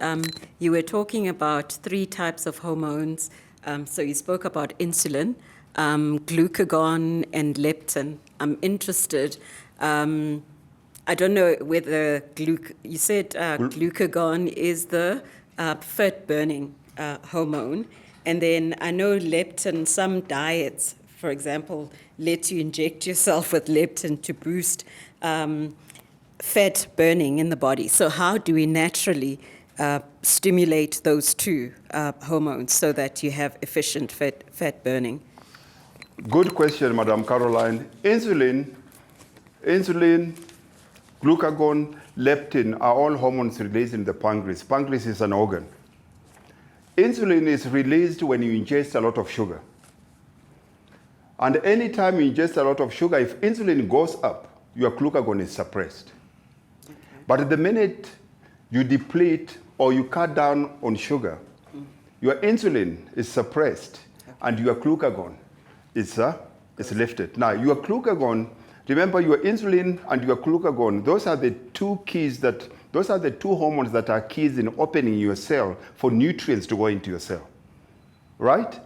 You were talking about 3 types of hormones. So you spoke about insulin. glucagon and leptin. I'm interested. I don't know whether you said glucagon is the fat burning hormone, and then I know leptin. Some diets, for example, let you inject yourself with leptin to boost fat burning in the body. So how do we naturally stimulate those two hormones so that you have efficient fat burning? Good question, Madam Caroline. Insulin, glucagon, leptin are all hormones released in the pancreas. Pancreas is an organ. Insulin is released when you ingest a lot of sugar. And anytime you ingest a lot of sugar, if insulin goes up, your glucagon is suppressed. But the minute you deplete or you cut down on sugar, your insulin is suppressed and your glucagon is lifted. Now, your glucagon, remember your insulin and your glucagon, those are the two hormones that are keys in opening your cell for nutrients to go into your cell, right?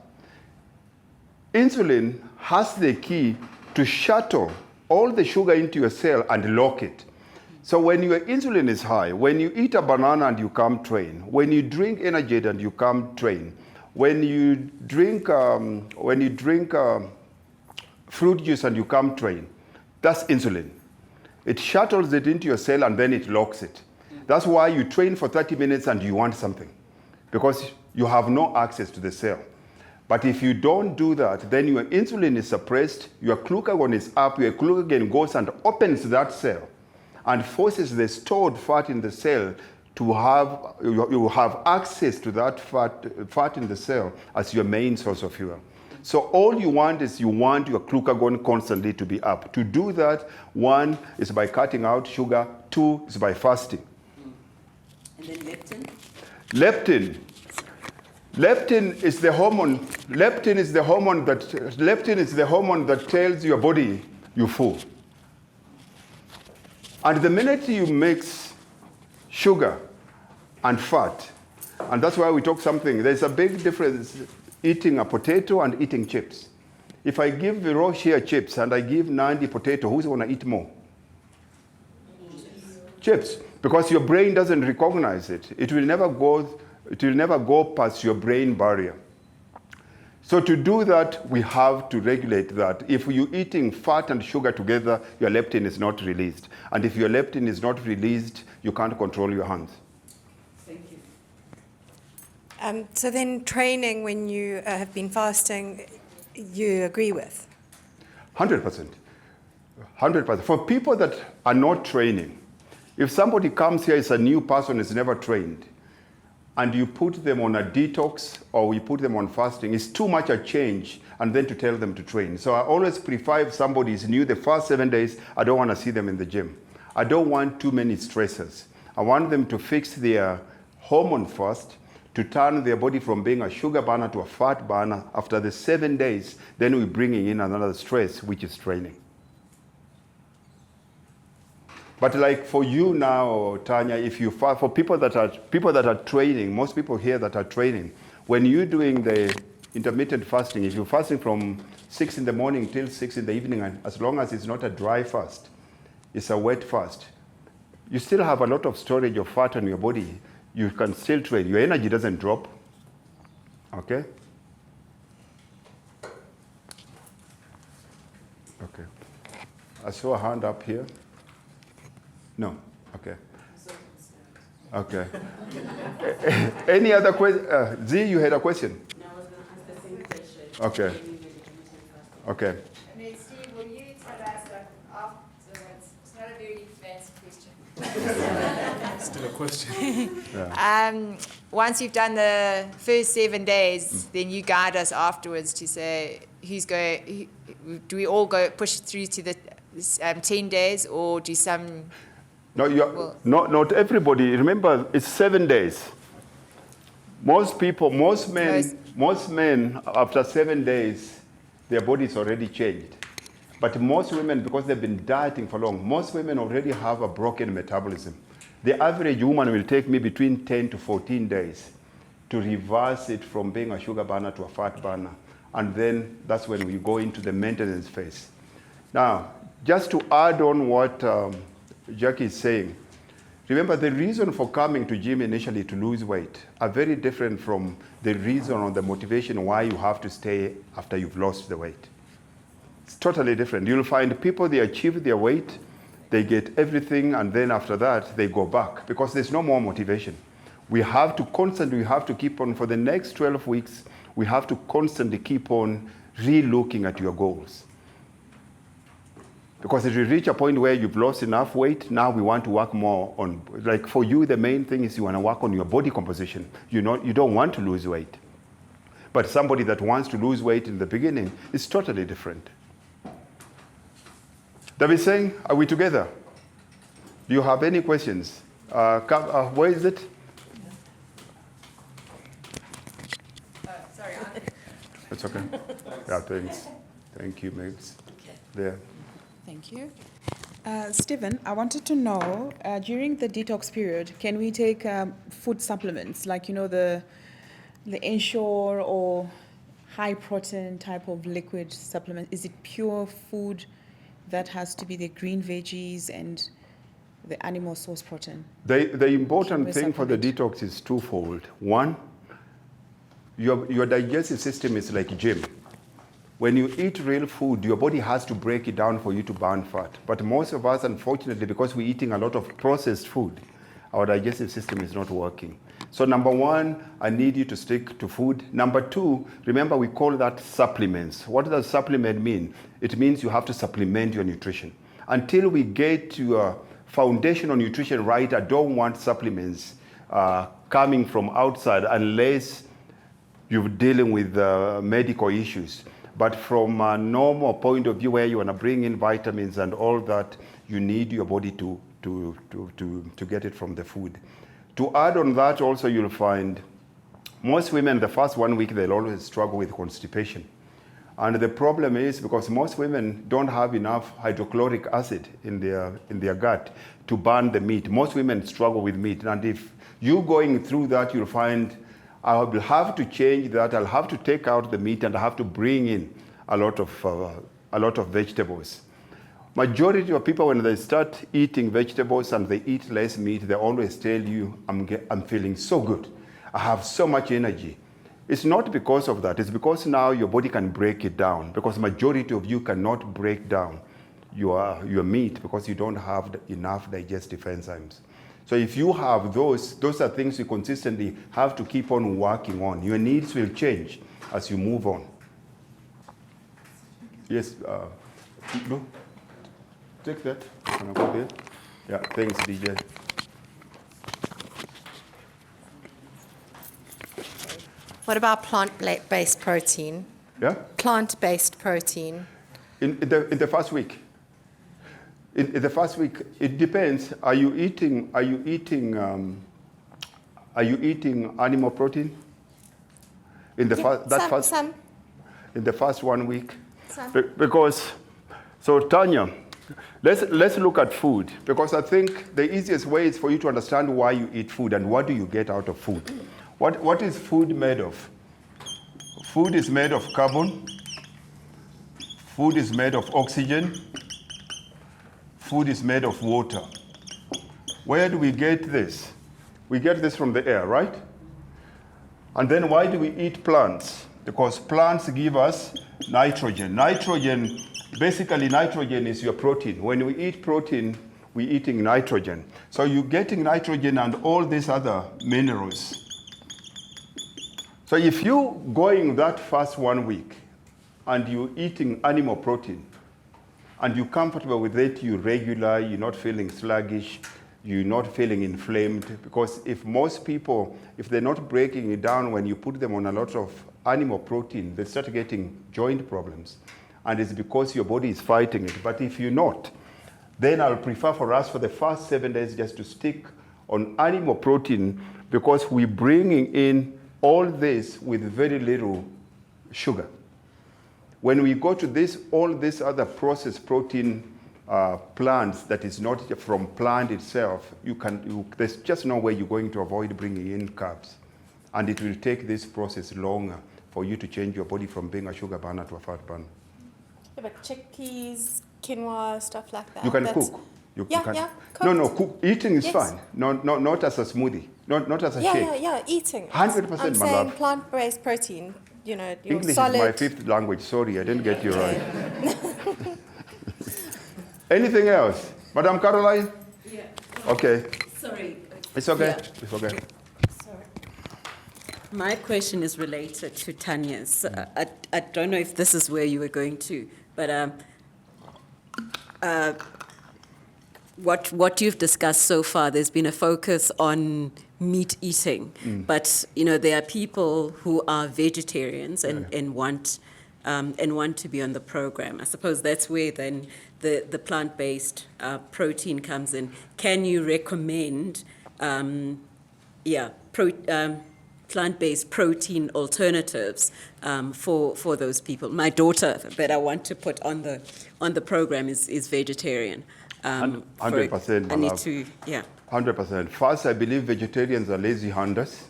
Insulin has the key to shuttle all the sugar into your cell and lock it. So when your insulin is high, when you eat a banana and you come train, when you drink energy and you come train, when you drink fruit juice and you come train, that's insulin. It shuttles it into your cell and then it locks it. That's why you train for 30 minutes and you want something, because you have no access to the cell. But if you don't do that, then your insulin is suppressed, your glucagon is up, your glucagon goes and opens that cell and forces the stored fat in the cell to have, you have access to that fat in the cell as your main source of fuel. So all you want is you want your glucagon constantly to be up. To do that, one is by cutting out sugar, two is by fasting. And then leptin? Leptin is the hormone. Leptin is the hormone that tells your body you're full. And the minute you mix sugar and fat, and that's why we talk something, there's a big difference eating a potato and eating chips. If I give the raw share chips and I give Nandi potato, who's going to eat more? Chips, because your brain doesn't recognize it. It will never go past your brain barrier. So to do that, we have to regulate that. If you're eating fat and sugar together, your leptin is not released. And if your leptin is not released, you can't control your hands. Thank you. So then training when you have been fasting, you agree with? 100%. 100%. For people that are not training, if somebody comes here as a new person, is never trained, and you put them on a detox or you put them on fasting, it's too much a change, and then to tell them to train. So I always prefer if somebody is new the first 7 days, I don't want to see them in the gym. I don't want too many stressors. I want them to fix their hormone first, to turn their body from being a sugar burner to a fat burner. After the 7 days, then we're bringing in another stress, which is training. But like for you now, Tanya, if you for people that are training, most people here that are training, when you're doing the intermittent fasting, if you're fasting from 6 in the morning till 6 in the evening, and as long as it's not a dry fast, it's a wet fast, you still have a lot of storage of fat on your body. You can still train. Your energy doesn't drop. Okay? Okay. I saw a hand up here. No. Okay. Okay. Any other question? Z, you had a question? No, I was going to ask the same question. Okay. Okay. And then Steve, will you tell us afterwards? It's not a very fancy question. Still a question. Yeah. Once you've done the first 7 days, then you guide us afterwards to say do we all go push through to the 10 days, or do some? No, not everybody. Remember, it's 7 days. Most men, after 7 days, their body's already changed. But most women, because they've been dieting for long, most women already have a broken metabolism. The average woman will take me between 10 to 14 days to reverse it from being a sugar burner to a fat burner. and then that's when we go into the maintenance phase. Now, just to add on what Jackie is saying, remember the reason for coming to gym initially to lose weight are very different from the reason or the motivation why you have to stay after you've lost the weight. It's totally different. You'll find people, they achieve their weight, they get everything, and then after that, they go back because there's no more motivation. We have to keep on, for the next 12 weeks, we have to constantly keep on re-looking at your goals. Because if you reach a point where you've lost enough weight, now we want to work more on, like for you, the main thing is you want to work on your body composition. You don't want to lose weight. But somebody that wants to lose weight in the beginning is totally different. David saying, are we together? Do you have any questions? Where is it? Sorry, It's okay. Yeah, thanks. Thank you, Megs. There. Thank you. Stephen, I wanted to know, during the detox period, can we take food supplements, like, the Ensure or high protein type of liquid supplement? Is it pure food that has to be the green veggies and the animal source protein? The important thing for the detox is twofold. One, your digestive system is like a gym. When you eat real food, your body has to break it down for you to burn fat. But most of us, unfortunately, because we're eating a lot of processed food, our digestive system is not working. So number one, I need you to stick to food. Number two, remember we call that supplements. What does supplement mean? It means you have to supplement your nutrition. Until we get your foundational nutrition right, I don't want supplements coming from outside unless you're dealing with medical issues. But from a normal point of view where you want to bring in vitamins and all that, you need your body to get it from the food. To add on that also, you'll find most women, the first 1 week, they'll always struggle with constipation. And the problem is because most women don't have enough hydrochloric acid in their gut to burn the meat. Most women struggle with meat. And if you're going through that, you'll find I will have to change that. I'll have to take out the meat and I have to bring in a lot of vegetables. Majority of people, when they start eating vegetables and they eat less meat, they always tell you, I'm feeling so good. I have so much energy. It's not because of that. It's because now your body can break it down, because majority of you cannot break down your meat because you don't have enough digestive enzymes. So if you have those are things you consistently have to keep on working on. Your needs will change as you move on. Yes, no? Take that. Can I go there? Yeah, thanks, DJ. What about plant-based protein? Yeah? Plant-based protein. In the first week. In the first week, it depends. Are you eating animal protein? In the Some. In the first 1 week? Some. Because, so Tanya, let's look at food, because I think the easiest way is for you to understand why you eat food and what do you get out of food. What is food made of? Food is made of carbon. Food is made of oxygen. Food is made of water. Where do we get this? We get this from the air, right? And then why do we eat plants? Because plants give us nitrogen. Basically nitrogen is your protein. When we eat protein, we're eating nitrogen. So you're getting nitrogen and all these other minerals. So if you're going that fast 1 week and you're eating animal protein, and you're comfortable with it, you're regular, you're not feeling sluggish, you're not feeling inflamed. Because if most people, if they're not breaking it down when you put them on a lot of animal protein, they start getting joint problems. And it's because your body is fighting it. But if you're not, then I'll prefer for us for the first 7 days just to stick on animal protein, because we're bringing in all this with very little sugar. When we go to all these other processed protein plants that is not from plant itself, there's just no way you're going to avoid bringing in carbs. And it will take this process longer for you to change your body from being a sugar burner to a fat burner. Yeah, but chickpeas, quinoa, stuff like that. You can that's- cook. You Yeah, can, yeah, No, cooked. cook. Eating is Yes. fine. Not as a smoothie. Not as a Yeah, shake. yeah, eating. 100%, I'm my saying love. plant-based protein. You know, your English solid. is my fifth language. Sorry, I didn't get you right. Anything else? Madam Caroline? Yeah. Okay. Sorry. It's okay. Yeah. It's okay. Sorry. My question is related to Tanya's. I don't know if this is where you were going to, but what you've discussed so far, there's been a focus on meat eating, but there are people who are vegetarians and want to be on the program. I suppose that's where then the plant-based protein comes in. Can you recommend, plant-based protein alternatives for those people? My daughter that I want to put on the program is vegetarian. 100%, I my need love. to, 100%. First, I believe vegetarians are lazy hunters.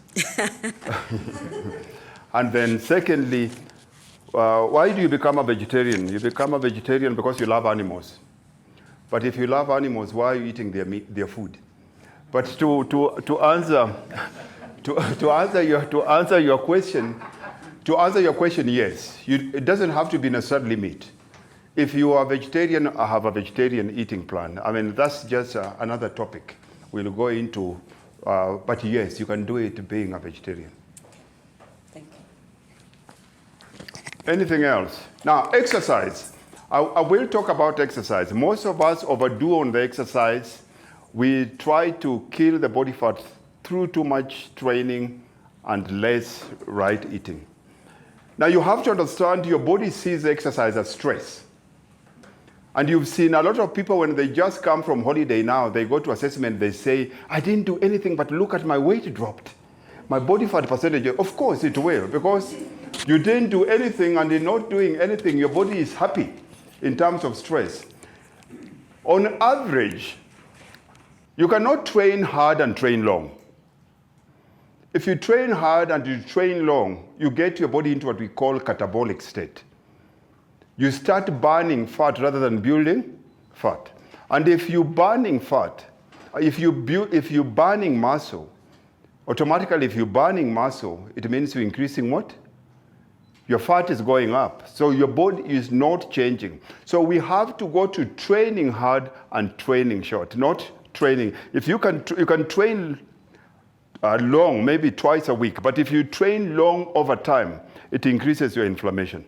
And then secondly, why do you become a vegetarian? You become a vegetarian because you love animals. But if you love animals, why are you eating their food? But to answer your question, yes. It doesn't have to be necessarily meat. If you are vegetarian, I have a vegetarian eating plan. I mean, that's just another topic we'll go into. But yes, you can do it being a vegetarian. Thank you. Anything else? Now, exercise. I will talk about exercise. Most of us overdo on the exercise. We try to kill the body fat through too much training and less right eating. Now, you have to understand your body sees exercise as stress. And you've seen a lot of people when they just come from holiday now, they go to assessment, they say, I didn't do anything, but look at my weight dropped. My body fat percentage, of course it will, because you didn't do anything and in not doing anything, your body is happy in terms of stress. On average, you cannot train hard and train long. If you train hard and you train long, you get your body into what we call catabolic state. You start burning fat rather than building fat. And if you're burning fat, if you're burning muscle, automatically if you're burning muscle, it means you're increasing what? Your fat is going up. So your body is not changing. So we have to go to training hard and training short, not training. If you can train long, maybe twice a week, but if you train long over time, it increases your inflammation.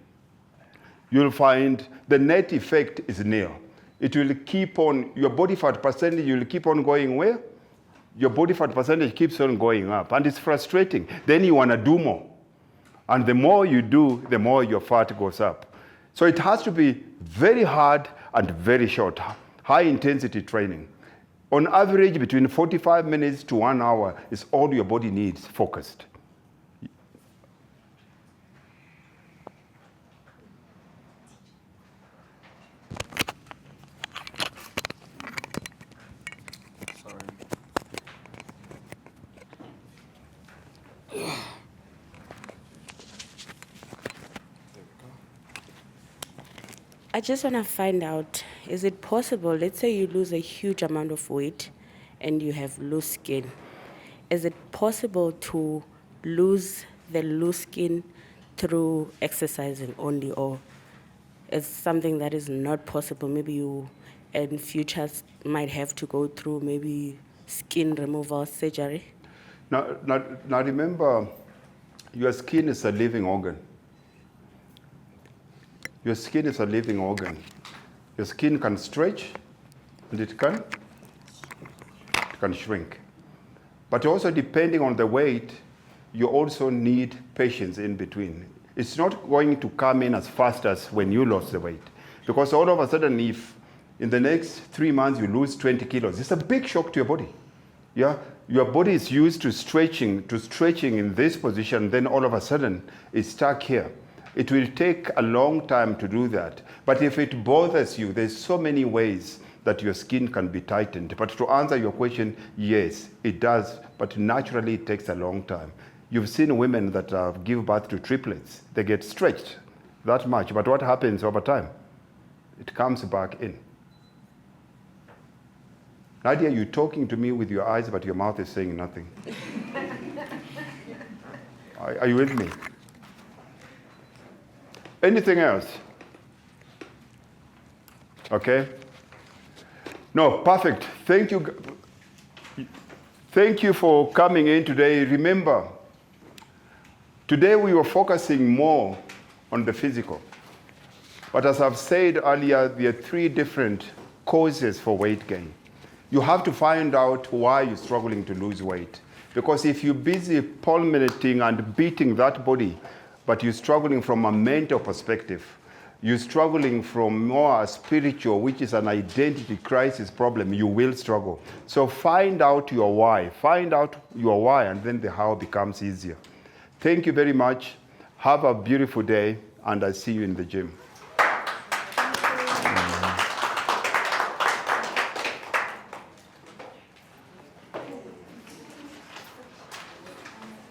You'll find the net effect is nil. It will keep on, your body fat percentage will keep on going where? Your body fat percentage keeps on going up, and it's frustrating. Then you want to do more. And the more you do, the more your fat goes up. So it has to be very hard and very short, high intensity training. On average, between 45 minutes to 1 hour is all your body needs focused. I just want to find out, is it possible, let's say you lose a huge amount of weight and you have loose skin. Is it possible to lose the loose skin through exercising only, or is something that is not possible? Maybe you in future might have to go through maybe skin removal surgery? Now remember, your skin is a living organ. Your skin is a living organ. Your skin can stretch and it can shrink. But also depending on the weight, you also need patience in between. It's not going to come in as fast as when you lost the weight. Because all of a sudden, if in the next 3 months you lose 20 kilos, it's a big shock to your body. Yeah? Your body is used to stretching in this position, then all of a sudden it's stuck here. It will take a long time to do that. But if it bothers you, there's so many ways that your skin can be tightened. But to answer your question, yes, it does. But naturally, it takes a long time. You've seen women that give birth to triplets. They get stretched that much. But what happens over time? It comes back in. Nadia, you're talking to me with your eyes, but your mouth is saying nothing. Are you with me? Anything else? Okay? No, perfect. Thank you. Thank you for coming in today. Remember, today we were focusing more on the physical. But as I've said earlier, there are 3 different causes for weight gain. You have to find out why you're struggling to lose weight. Because if you're busy pulminating and beating that body, but you're struggling from a mental perspective, you're struggling from more a spiritual, which is an identity crisis problem, you will struggle. So find out your why. Find out your why, and then the how becomes easier. Thank you very much. Have a beautiful day, and I'll see you in the gym.